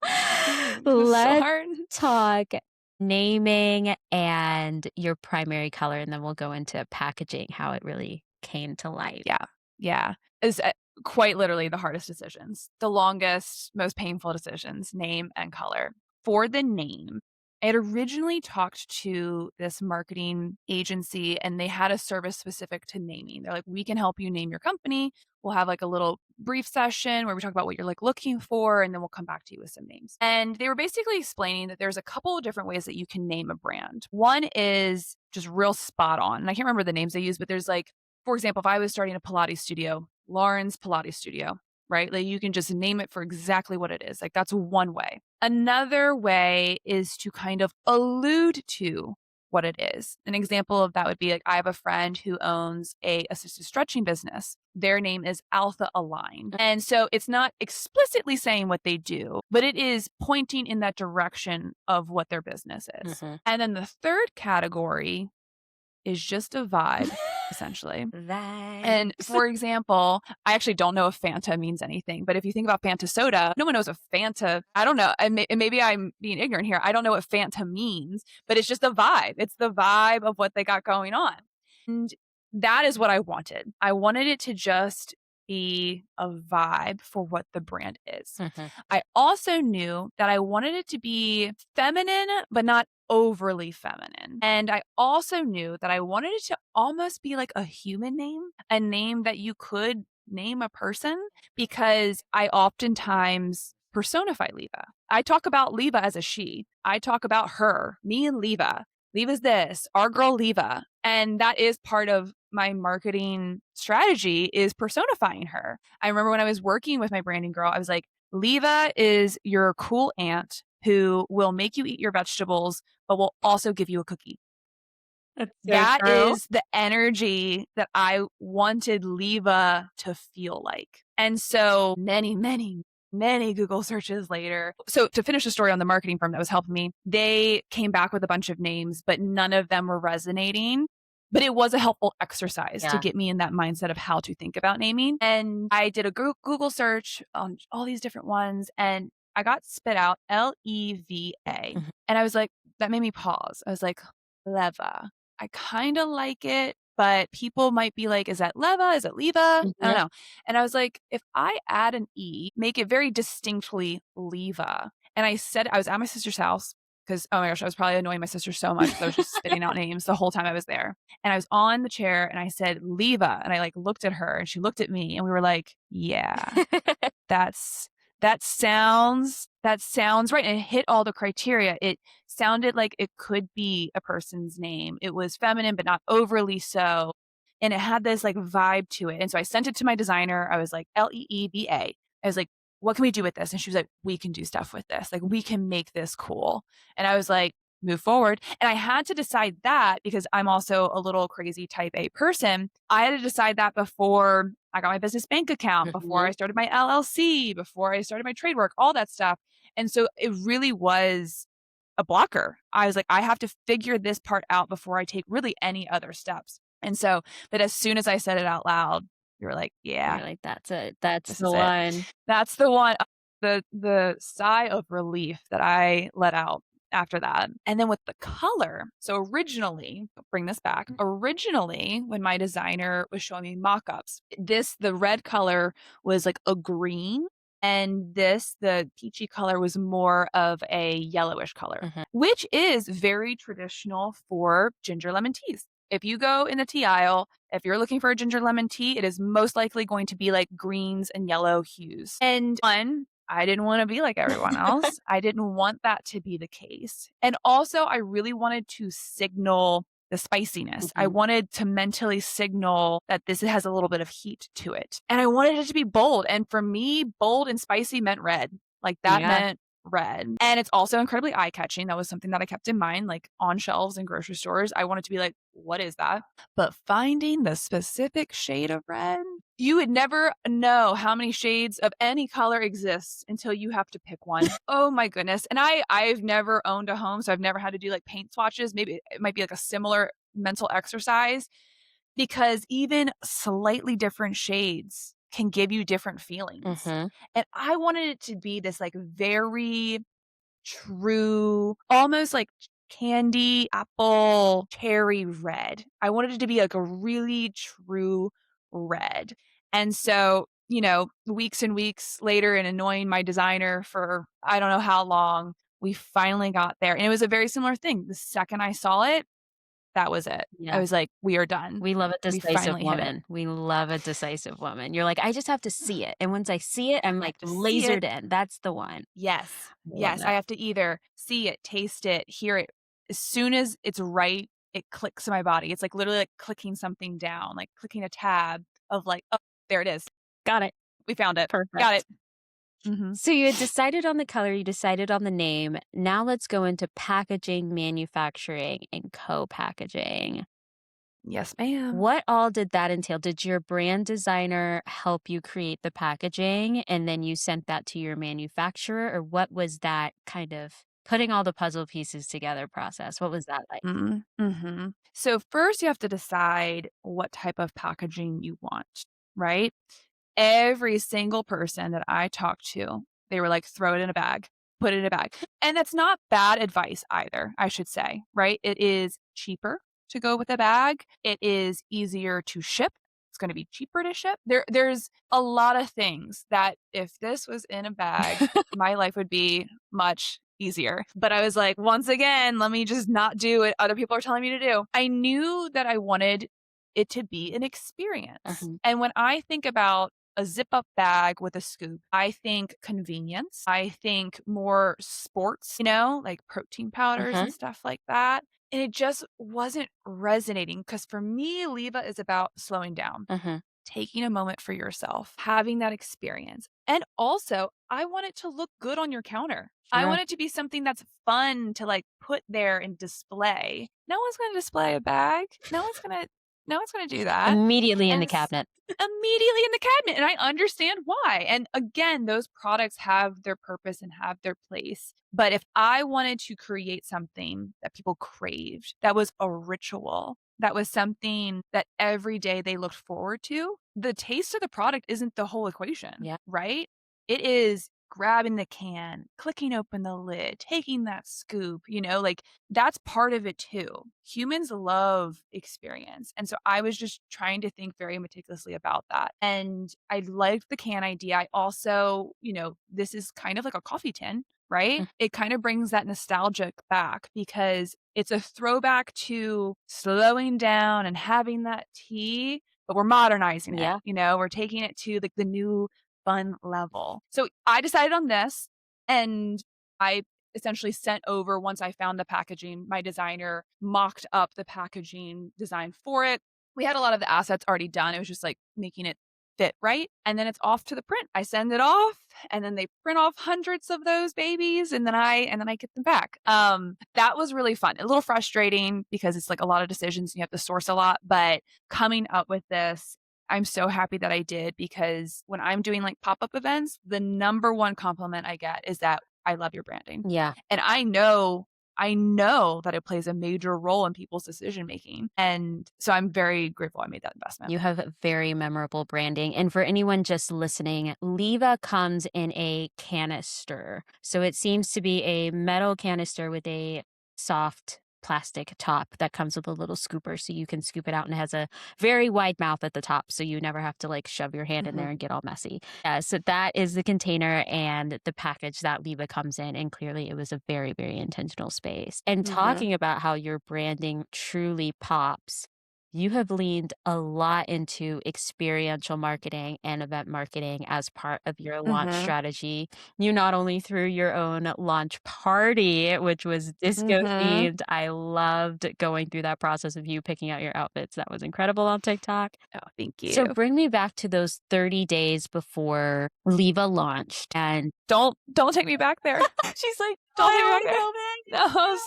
It was so let's hard. talk naming and your primary color, and then we'll go into packaging, how it really came to life. Yeah. Yeah. Is quite literally the hardest decisions, the longest, most painful decisions, name and color. For the name, I had originally talked to this marketing agency and they had a service specific to naming. They're like, we can help you name your company. We'll have like a little brief session where we talk about what you're like looking for, and then we'll come back to you with some names. And they were basically explaining that there's a couple of different ways that you can name a brand. One is just real spot on. And I can't remember the names they use, but there's like, for example, if I was starting a Pilates studio, Lauren's Pilates Studio, right? Like you can just name it for exactly what it is. Like that's one way. Another way is to kind of allude to what it is. An example of that would be like I have a friend who owns a assisted stretching business. Their name is Alpha Align. And so it's not explicitly saying what they do, but it is pointing in that direction of what their business is. Mhm. And then the third category is just a vibe, essentially. And Vibes. for example, I actually don't know if Fanta means anything, but if you think about Fanta soda, no one knows what Fanta, I don't know. And maybe I'm being ignorant here. I don't know what Fanta means, but it's just a vibe. It's the vibe of what they got going on. And that is what I wanted. I wanted it to just be a vibe for what the brand is. Mhm. I also knew that I wanted it to be feminine, but not overly feminine. And I also knew that I wanted it to almost be like a human name, a name that you could name a person, because I oftentimes personify Leva. I talk about Leva as a she. I talk about her, me and Leva. Leva's this, our girl Leva. And that is part of my marketing strategy is personifying her. I remember when I was working with my branding girl, I was like, Leva is your cool aunt who will make you eat your vegetables, but will also give you a cookie. That's so That true. is the energy that I wanted Leva to feel like. And so many, many, many Google searches later. So to finish the story on the marketing firm that was helping me, they came back with a bunch of names, but none of them were resonating. But it was a helpful exercise to Yeah. get me in that mindset of how to think about naming. And I did a Google search on all these different ones and I got spit out Leva. Mhm. And I was like, that made me pause. I was like, Leva. I kind of like it, but people might be like, is that Leva? Is it Leva? I don't Mhm. know. And I was like, if I add an E, make it very distinctly Leva. And I was at my sister's house because, oh my gosh, I was probably annoying my sister so much because I was just spitting out names the whole time I was there. And I was on the chair and I said, Leva. And I like looked at her and she looked at me and we were like, yeah, that's that sounds right, and it hit all the criteria. It sounded like it could be a person's name. It was feminine, but not overly so, and it had this, like, vibe to it, and so I sent it to my designer. I was like, "Leeva." I was like, "What can we do with this?" And she was like, "We can do stuff with this. Like, we can make this cool." And I was like, "Move forward." And I had to decide that because I'm also a little crazy type A person. I had to decide that before I got my business bank account, before I Mhm. started my LLC, before I started my trade work, all that stuff. And so it really was a blocker. I was like, I have to figure this part out before I take really any other steps. And so, but as soon as I said it out loud, you were like, yeah, You're like, "That's it. That's this the is it. one." That's the one. The sigh of relief that I let out after that. And then with the color, so originally, bring this back. Originally, when my designer was showing me mock-ups, the red color was like a green, and the peachy color was more of a yellowish color, Mhm. which is very traditional for ginger lemon teas. If you go in the tea aisle, if you're looking for a ginger lemon tea, it is most likely going to be like greens and yellow hues. And one, I didn't want to be like everyone else. I didn't want that to be the case. And also, I really wanted to signal the spiciness. I Mhm. wanted to mentally signal that this has a little bit of heat to it. And I wanted it to be bold. And for me, bold and spicy meant red. Like that Yeah. meant red. And it's also incredibly eye catching. That was something that I kept in mind, like on shelves in grocery stores. I wanted to be like, what is that? But finding the specific shade of red, you would never know how many shades of any color exists until you have to pick one. Oh my goodness. And I've never owned a home, so I've never had to do like paint swatches. Maybe it might be like a similar mental exercise because even slightly different shades can give you different feelings. Mhm. And I wanted it to be this like very true, almost like candy, apple, cherry red. I wanted it to be like a really true red. And so, weeks and weeks later and annoying my designer for I don't know how long, we finally got there. And it was a very similar thing. The second I saw it, that was it. I Yeah. was like, we are done. We love a We decisive finally hit it. woman. We love a decisive woman. You're like, "I just have to see it." And once I see it, I'm I like have to see it. lasered in. That's the one. Yes. I love Yes, I that. have to either see it, taste it, hear it. As soon as it's right, it clicks in my body. It's like literally like clicking something down, like clicking a tab of like, "Oh, there it is. Got it. We found it. Got Perfect. it." Mhm. So you had decided on the color, you decided on the name. Now let's go into packaging, manufacturing, and co-packaging. Yes, ma'am. What all did that entail? Did your brand designer help you create the packaging and then you sent that to your manufacturer? Or what was that kind of putting all the puzzle pieces together process? What was that like? Mhm. So first you have to decide what type of packaging you want, right? Every single person that I talked to, they were like, "Throw it in a bag. Put it in a bag." And that's not bad advice either, I should say, right? It is cheaper to go with a bag. It is easier to ship. It's gonna be cheaper to ship. There's a lot of things that if this was in a bag, my life would be much easier. But I was like, once again, let me just not do what other people are telling me to do. I knew that I wanted it to be an experience. Mhm, And when I think about a zip up bag with a scoop, I think convenience. I think more sports, like protein powders uh-huh, and stuff like that. And it just wasn't resonating because for me, Leva is about slowing down, uh-huh. taking a moment for yourself, having that experience. And also, I want it to look good on your counter. I Sure. want it to be something that's fun to like put there and display. No one's going to display a bag. No one's going to do that. Immediately in And the cabinet. immediately in the cabinet, and I understand why. And again, those products have their purpose and have their place. But if I wanted to create something that people craved, that was a ritual, that was something that every day they looked forward to, the taste of the product isn't the whole equation, Yeah. right? It is grabbing the can, clicking open the lid, taking that scoop, like that's part of it too. Humans love experience. And so I was just trying to think very meticulously about that. And I liked the can idea. I also, this is kind of like a coffee tin, right? Mm, It kind of brings that nostalgic back because it's a throwback to slowing down and having that tea, but we're modernizing it. yeah. We're taking it to like the new fun level. So I decided on this and I essentially sent over once I found the packaging, my designer mocked up the packaging design for it. We had a lot of the assets already done. It was just like making it fit right. And then it's off to the print. I send it off and then they print off hundreds of those babies and then I get them back. That was really fun. A little frustrating because it's like a lot of decisions and you have to source a lot, but coming up with this, I'm so happy that I did because when I'm doing like pop-up events, the number one compliment I get is that I love your branding. Yeah. And I know that it plays a major role in people's decision making. And so I'm very grateful I made that investment. You have very memorable branding. And for anyone just listening, Leva comes in a canister. So it seems to be a metal canister with a soft plastic top that comes with a little scooper so you can scoop it out, and it has a very wide mouth at the top so you never have to like shove your hand in Mhm. there and get all messy. Yeah, so that is the container and the package that Leva comes in, and clearly it was a very, very intentional space. And Mhm. talking about how your branding truly pops, you have leaned a lot into experiential marketing and event marketing as part of your launch Mhm. strategy. You not only threw your own launch party, which was disco Mhm. themed. I loved going through that process of you picking out your outfits. That was incredible on TikTok. Oh, thank So you. bring me back to those 30 days before Leva launched. And Don't take me back there. She's like, "Don't take me I back want to there." go back. No,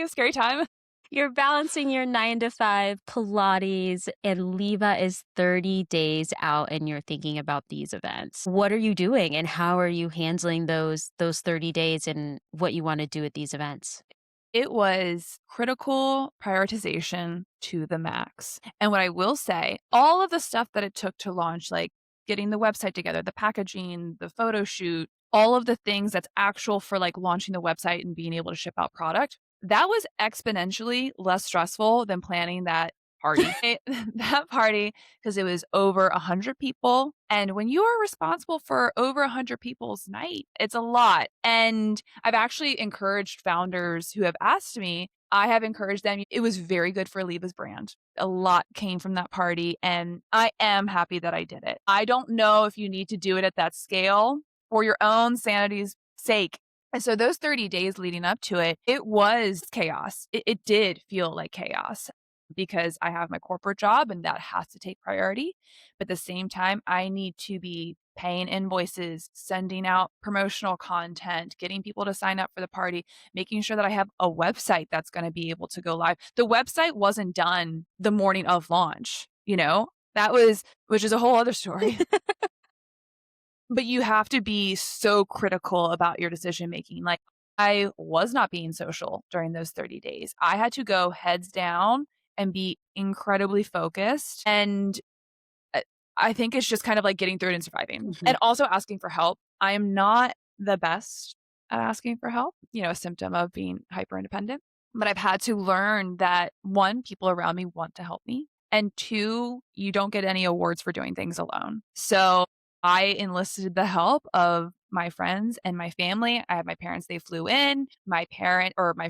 scary time. You're balancing your 9 to 5 Pilates, and Leva is 30 days out and you're thinking about these events. What are you doing and how are you handling those 30 days and what you want to do at these events? It was critical prioritization to the max. And what I will say, all of the stuff that it took to launch, like getting the website together, the packaging, the photo shoot, all of the things that's actual for like launching the website and being able to ship out product, that was exponentially less stressful than planning that party. That party, because it was over 100 people. And when you are responsible for over 100 people's night, it's a lot. And I've actually encouraged founders who have asked me, I have encouraged them. It was very good for Leva's brand. A lot came from that party, and I am happy that I did it. I don't know if you need to do it at that scale for your own sanity's sake. And so those 30 days leading up to it, it was chaos. It did feel like chaos because I have my corporate job and that has to take priority. But at the same time, I need to be paying invoices, sending out promotional content, getting people to sign up for the party, making sure that I have a website that's going to be able to go live. The website wasn't done the morning of launch, which is a whole other story. But you have to be so critical about your decision making. Like, I was not being social during those 30 days. I had to go heads down and be incredibly focused. And uh, I think it's just kind of like getting through it and surviving Mhm. and also asking for help. I am not the best at asking for help, a symptom of being hyper independent. But I've had to learn that one, people around me want to help me. And two, you don't get any awards for doing things alone. So I enlisted the help of my friends and my family. I had my parents, they flew in. My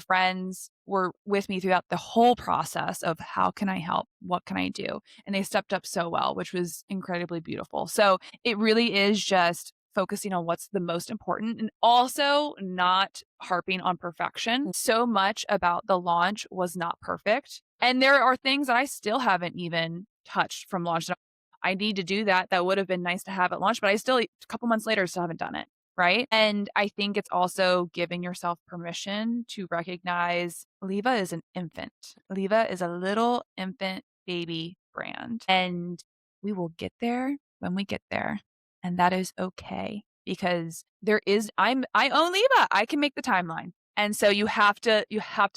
friends were with me throughout the whole process of how can I help? What can I do? And they stepped up so well, which was incredibly beautiful. So it really is just focusing on what's the most important and also not harping on perfection. So much about the launch was not perfect. And there are things that I still haven't even touched from launch. I need to do that. That would have been nice to have at launch, but a couple months later, still haven't done it. Right. And I think it's also giving yourself permission to recognize Leva is an infant. Leva is a little infant baby brand. And we will get there when we get there. And that is okay because I own Leva. I can make the timeline. And so you have to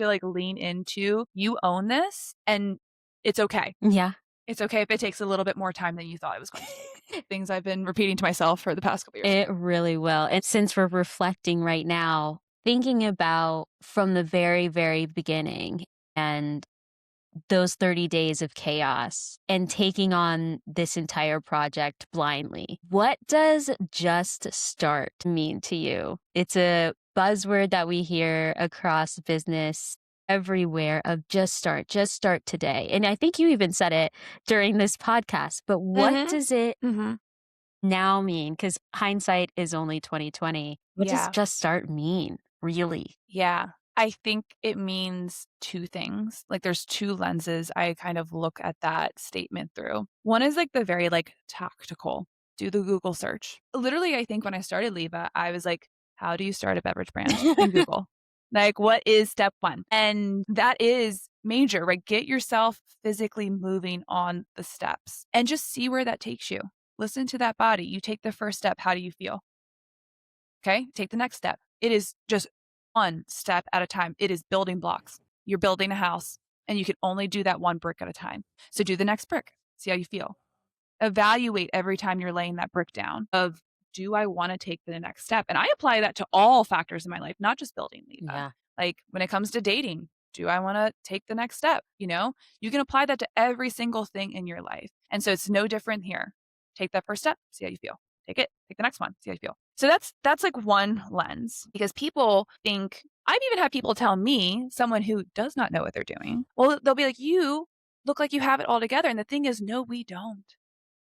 like lean into you own this and it's okay. Yeah. It's okay if it takes a little bit more time than you thought it was going to take. Things I've been repeating to myself for the past couple years. It really will. And since we're reflecting right now, thinking about from the very, very beginning and those 30 days of chaos and taking on this entire project blindly. What does just start mean to you? It's a buzzword that we hear across business everywhere of just start today. And I think you even said it during this podcast, but what Mhm. does it Mhm. now mean? Because hindsight is only 2020. What does Yeah. just start mean, really? Yeah. I think it means two things. Like there's two lenses I kind of look at that statement through. One is like the very like tactical. Do the Google search. Literally, I think when I started Leva, I was like, how do you start a beverage brand in Google? Like, what is step one? And that is major, right? Get yourself physically moving on the steps and just see where that takes you. Listen to that body. You take the first step. How do you feel? Okay, take the next step. It is just one step at a time. It is building blocks. You're building a house and you can only do that one brick at a time. So do the next brick. See how you feel. Evaluate every time you're laying that brick down of do I want to take the next step? And I apply that to all factors in my life, not just building Leva. Yeah. Like when it comes to dating, do I want to take the next step? You can apply that to every single thing in your life. And so it's no different here. Take that first step, see how you feel. Take it, take the next one, see how you feel. So that's like one lens because people think I've even had people tell me, someone who does not know what they're doing, well, they'll be like, you look like you have it all together. And the thing is, no, we don't.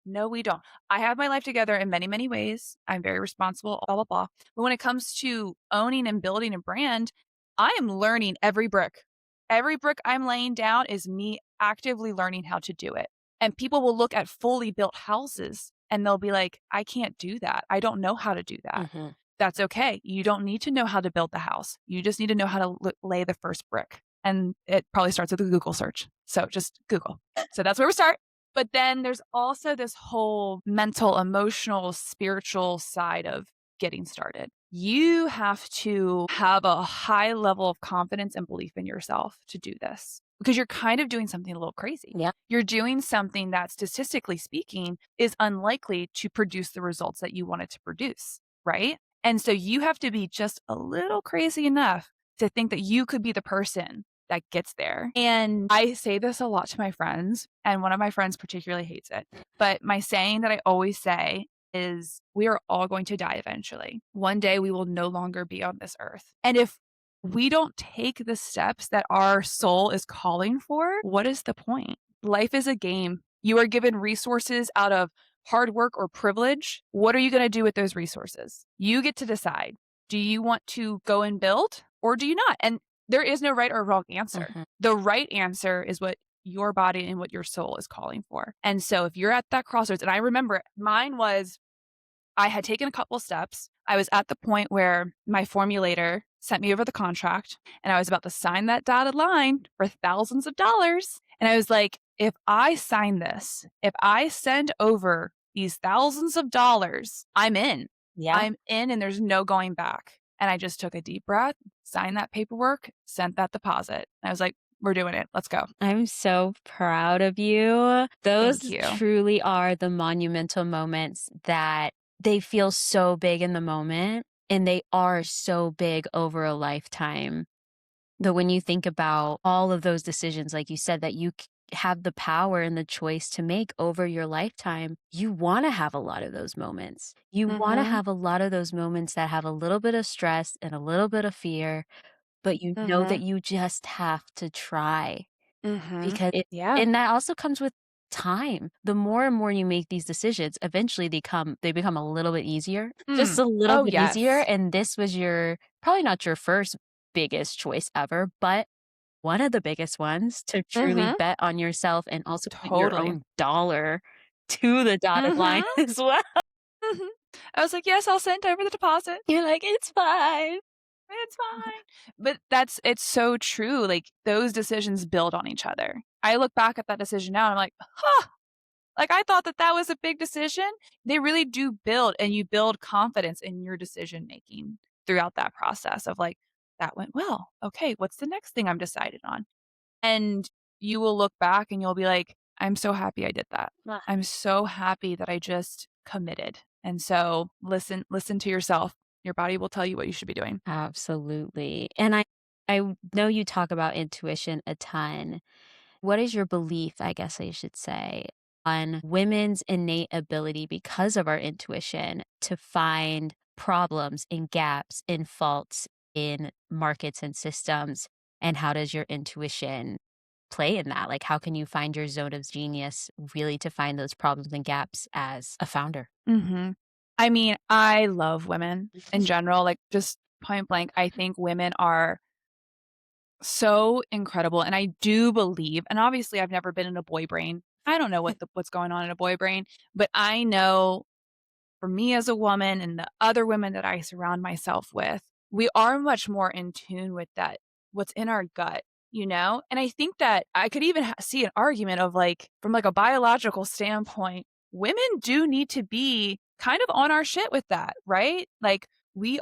No, we don't. I have my life together in many, many ways. I'm very responsible, blah, blah, blah. But when it comes to owning and building a brand, I am learning every brick. Every brick I'm laying down is me actively learning how to do it. And people will look at fully built houses and they'll be like, I can't do that. I don't know how to do that. Mhm. That's okay. You don't need to know how to build the house. You just need to know how to lay the first brick. And it probably starts with a Google search. So just Google. So that's where we start. But then there's also this whole mental, emotional, spiritual side of getting started. You have to have a high level of confidence and belief in yourself to do this because you're kind of doing something a little crazy. Yeah. You're doing something that, statistically speaking, is unlikely to produce the results that you want it to produce, right? And so you have to be just a little crazy enough to think that you could be the person that gets there. And I say this a lot to my friends, and one of my friends particularly hates it. But my saying that I always say is we are all going to die eventually. One day we will no longer be on this earth. And if we don't take the steps that our soul is calling for, what is the point? Life is a game. You are given resources out of hard work or privilege. What are you going to do with those resources? You get to decide. Do you want to go and build or do you not? And there is no right or wrong answer. Mhm. The right answer is what your body and what your soul is calling for. And so if you're at that crossroads, and I remember mine was I had taken a couple steps. I was at the point where my formulator sent me over the contract and I was about to sign that dotted line for thousands of dollars. And I was like, if I sign this, if I send over these thousands of dollars, I'm in. Yeah. I'm in and there's no going back. And I just took a deep breath, signed that paperwork, sent that deposit. I was like, we're doing it. Let's go. I'm so proud of you. Thank Those you. truly are the monumental moments that they feel so big in the moment and they are so big over a lifetime. But when you think about all of those decisions, like you said, that you have the power and the choice to make over your lifetime, you want to have a lot of those moments. You want to Mm-hmm. have a lot of those moments that have a little bit of stress and a little bit of fear, but you know that Mm-hmm. you just have to try Mm-hmm. because Yeah. and that also comes with time. The more and more you make these decisions, eventually they become a little bit easier, just Mm. a little Oh, bit easier, yes. and this was your probably not your first biggest choice ever, but one of the biggest ones to truly Mm-hmm. bet on yourself and also put your Totally. own dollar to the dotted line Mm-hmm. as well. Mhm. I was like, "Yes, I'll send over the deposit. You're like, "It's fine." It's fine." But it's so true, like, those decisions build on each other. I look back at that decision now and I'm like, "Huh, like, I thought that that was a big decision." They really do build, and you build confidence in your decision making throughout that process of like, "That went well. Okay, what's the next thing I'm decided on?" And you will look back and you'll be like, "I'm so happy I did that. Ah, I'm so happy that I just committed. And so listen to yourself. Your body will tell you what you should be doing. Absolutely. And I know you talk about intuition a ton. What is your belief, I guess I should say, on women's innate ability because of our intuition to find problems and gaps and faults in markets and systems? And how does your intuition play in that? Like, how can you find your zone of genius really to find those problems and gaps as a founder? Mhm. I mean, I love women in general, like, just point blank, I think women are so incredible, and I do believe and obviously I've never been in a boy brain. I don't know what's going on in a boy brain, but I know for me as a woman and the other women that I surround myself with, we are much more in tune with that, what's in our gut, you know? And I think that I could even see an argument of like, from like a biological standpoint, women do need to be kind of on our shit with that, right? Like we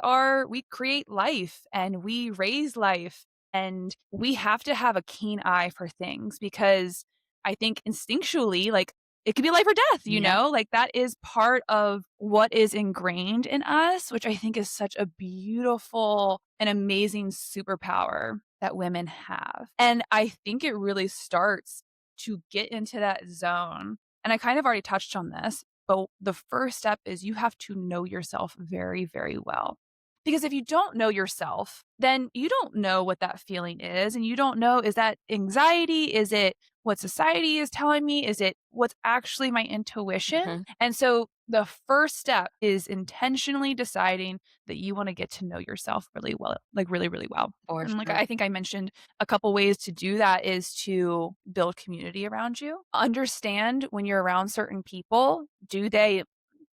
create life and we raise life and we have to have a keen eye for things because I think instinctually, like it could be life or death, you Yeah. know? Like, that is part of what is ingrained in us, which I think is such a beautiful and amazing superpower that women have. And I think it really starts to get into that zone. And I kind of already touched on this, but the first step is you have to know yourself very, very well. Because if you don't know yourself, then you don't know what that feeling is. And you don't know, is that anxiety? Is it what society is telling me? Is it what's actually my intuition? Mhm. And so the first step is intentionally deciding that you want to get to know yourself really well, like really, really well. For And like sure. I think I mentioned a couple ways to do that is to build community around you. Understand when you're around certain people, do they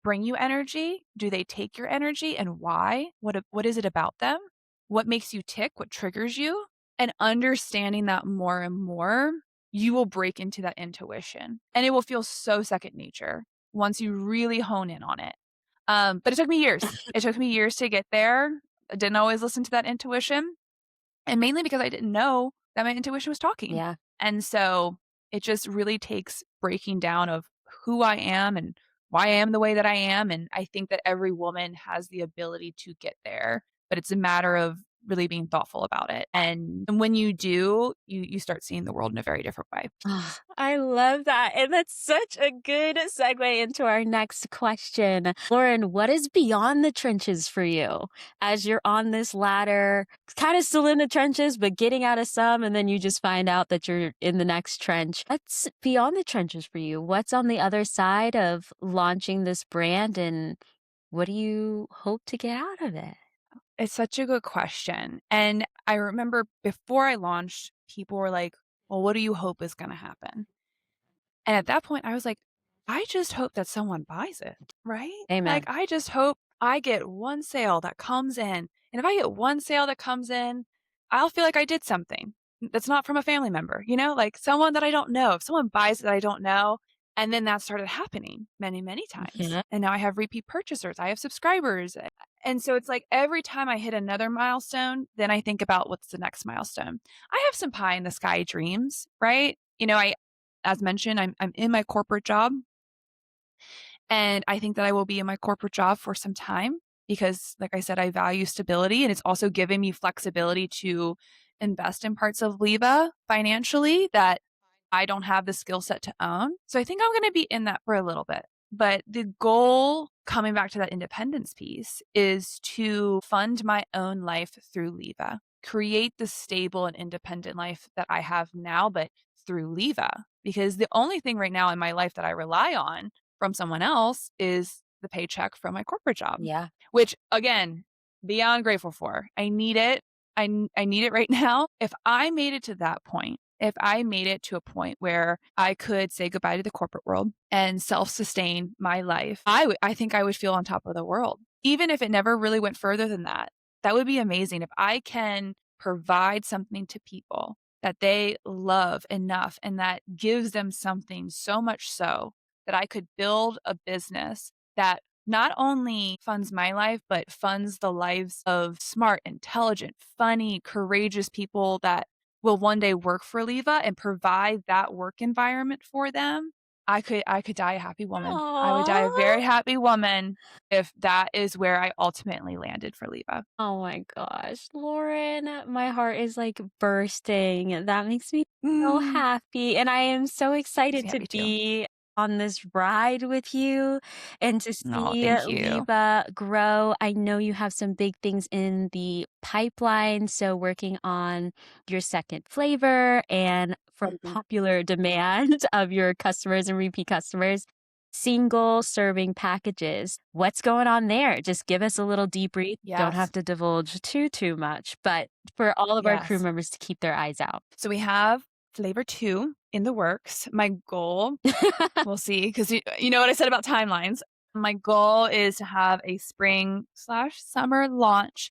bring you energy? Do they take your energy and why? What is it about them? What makes you tick? What triggers you? And understanding that more and more, you will break into that intuition and it will feel so second nature once you really hone in on it. But it took me years. It took me years to get there. I didn't always listen to that intuition. And mainly because I didn't know that my intuition was talking. Yeah. And so it just really takes breaking down of who I am and why I am the way that I am. And I think that every woman has the ability to get there, but it's a matter of really being thoughtful about it. And when you do, you start seeing the world in a very different way. Ah, I love that. And that's such a good segue into our next question. Lauren, what is beyond the trenches for you as you're on this ladder, kind of still in the trenches, but getting out of some, and then you just find out that you're in the next trench? What's beyond the trenches for you? What's on the other side of launching this brand, and what do you hope to get out of it? It's such a good question. And I remember before I launched, people were like, well, what do you hope is going to happen? And at that point, I was like, I just hope that someone buys it, right? Like, Amen. I just hope I get one sale that comes in. And if I get one sale that comes in, I'll feel like I did something that's not from a family member, you know, like someone that I don't know. If someone buys it that I don't know, and then that started happening many, many times. Mhm. And now I have repeat purchasers, I have subscribers. And so it's like every time I hit another milestone, then I think about what's the next milestone. I have some pie in the sky dreams, right? You know, as mentioned, I'm in my corporate job, and I think that I will be in my corporate job for some time because, like I said, I value stability, and it's also giving me flexibility to invest in parts of Leva financially that I don't have the skill set to own. So I think I'm going to be in that for a little bit. But the goal, coming back to that independence piece, is to fund my own life through Leva, create the stable and independent life that I have now, but through Leva. Because the only thing right now in my life that I rely on from someone else is the paycheck from my corporate job, Yeah. which again, beyond grateful for. I need it. I need it right now. If I made it to that point, if I made it to a point where I could say goodbye to the corporate world and self-sustain my life, I think I would feel on top of the world. Even if it never really went further than that, that would be amazing. If I can provide something to people that they love enough and that gives them something so much so that I could build a business that not only funds my life, but funds the lives of smart, intelligent, funny, courageous people that will one day work for Leva and provide that work environment for them. I could die a happy woman. I would die a Oh. very happy woman if that is where I ultimately landed for Leva. Oh my gosh, Lauren, my heart is like bursting. That makes me so Mm, happy. And I am so makes excited me to happy too. be on this ride with you and to Oh, see thank you. Leva grow. I know you have some big things in the pipeline. So, working on your second flavor and from Mhm. popular demand of your customers and repeat customers, single serving packages. What's going on there? Just give us a little debrief. Don't have Yes. to divulge too much, but for all of our crew Yes. members to keep their eyes out. So we have flavor 2 in the works. My goal, we'll see, because you know what I said about timelines. My goal is to have a spring/summer launch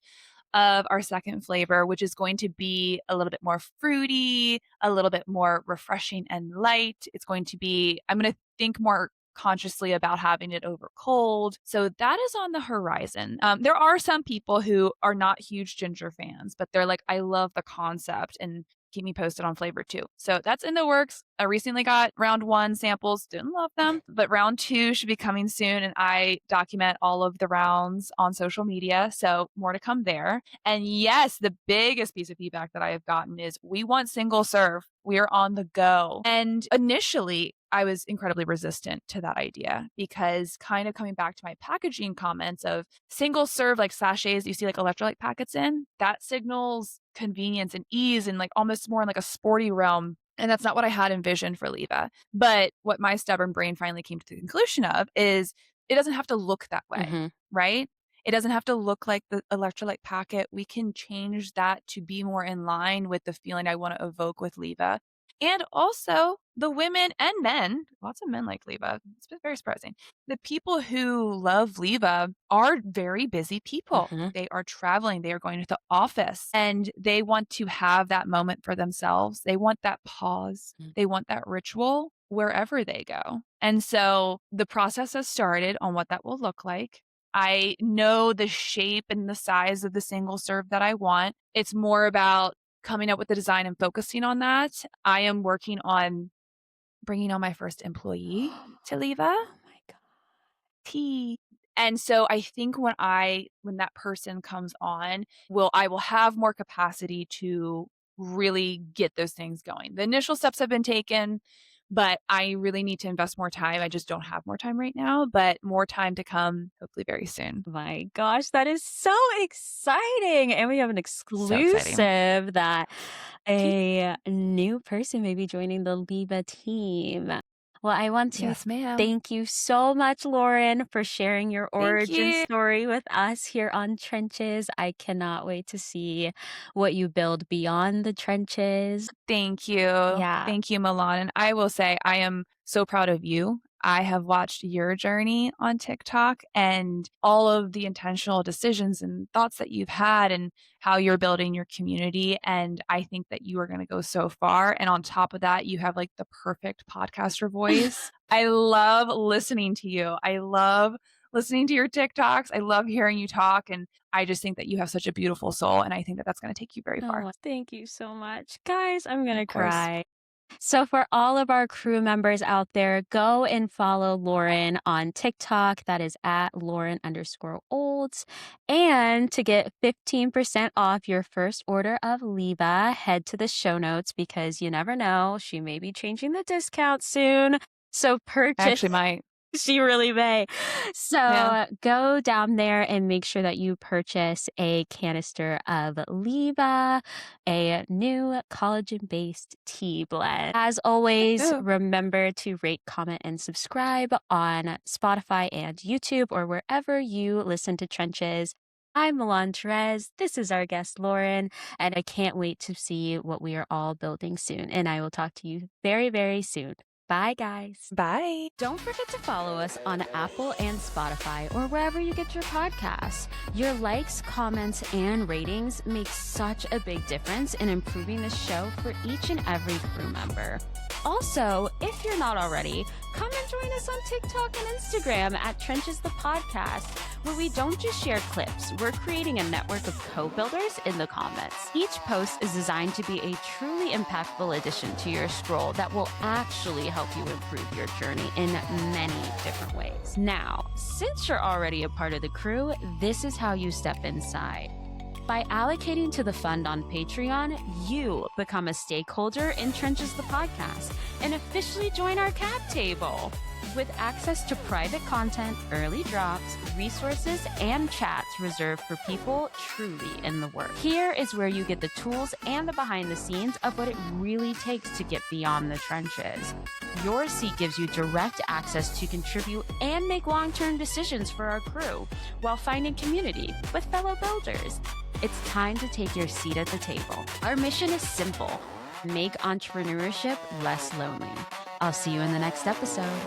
of our second flavor, which is going to be a little bit more fruity, a little bit more refreshing and light. It's going to be, I'm going to think more consciously about having it over cold. So that is on the horizon. There are some people who are not huge ginger fans, but they're like, I love the concept and keep me posted on flavor 2. So that's in the works. I recently got round 1 samples, didn't love them, but round 2 should be coming soon. And I document all of the rounds on social media. So more to come there. And yes, the biggest piece of feedback that I have gotten is we want single serve. We are on the go. And initially, I was incredibly resistant to that idea because kind of coming back to my packaging comments of single serve like sachets you see like electrolyte packets in, that signals convenience and ease and like almost more in like a sporty realm. And that's not what I had envisioned for Leva. But what my stubborn brain finally came to the conclusion of is it doesn't have to look that way, Mhm. right? It doesn't have to look like the electrolyte packet. We can change that to be more in line with the feeling I want to evoke with Leva. And also, the women and men, lots of men like Leva. It's been very surprising. The people who love Leva are very busy people. Mhm. They are traveling, they are going to the office, and they want to have that moment for themselves. They want that pause, Mm. they want that ritual wherever they go. And so the process has started on what that will look like. I know the shape and the size of the single serve that I want. It's more about coming up with the design and focusing on that. I am working on bringing on my first employee to Leva Oh my god. tea. And so I think when that person comes on, I will have more capacity to really get those things going. The initial steps have been taken, but I really need to invest more time. I just don't have more time right now, but more time to come hopefully very soon. My gosh, that is so exciting. And we have an So exciting. exclusive that Tea. a new person may be joining the Leva team. Well, I want to Yes, ma'am. thank you so much, Lauren, for sharing your Thank origin you. story with us here on Trenches. I cannot wait to see what you build beyond the trenches. Thank you. Yeah. Thank you, Milan. And I will say, I am so proud of you. I have watched your journey on TikTok and all of the intentional decisions and thoughts that you've had and how you're building your community. And I think that you are going to go so far. And on top of that, you have like the perfect podcaster voice. I love listening to you. I love listening to your TikToks. I love hearing you talk. And I just think that you have such a beautiful soul. And I think that that's going to take you very far. Oh, thank you so much. Guys, I'm going to Of course. cry. So, for all of our crew members out there, go and follow Lauren on TikTok. That is at Lauren_Olds. And to get 15% off your first order of Leva, head to the show notes because you never know. She may be changing the discount soon. So, I purchase. actually might. She really may. Yeah. So go down there and make sure that you purchase a canister of Leva, a new collagen-based tea blend. As always, Ooh. remember to rate, comment, and subscribe on Spotify and YouTube or wherever you listen to Trenches. I'm Milan Therese. This is our guest, Lauren, and I can't wait to see what we are all building soon. And I will talk to you very, very soon. Bye, guys. Bye. Don't forget to follow us on Apple and Spotify or wherever you get your podcasts. Your likes, comments, and ratings make such a big difference in improving the show for each and every crew member. Also, if you're not already, come and join us on TikTok and Instagram at Trenches the Podcast. But we don't just share clips, we're creating a network of co-builders in the comments. Each post is designed to be a truly impactful addition to your scroll that will actually help you improve your journey in many different ways. Now, since you're already a part of the crew, this is how you step inside. By allocating to the fund on Patreon, you become a stakeholder in Trenches the Podcast and officially join our cap table. With access to private content, early drops, resources, and chats reserved for people truly in the work. Here is where you get the tools and the behind the scenes of what it really takes to get beyond the trenches. Your seat gives you direct access to contribute and make long-term decisions for our crew while finding community with fellow builders. It's time to take your seat at the table. Our mission is simple: make entrepreneurship less lonely. I'll see you in the next episode.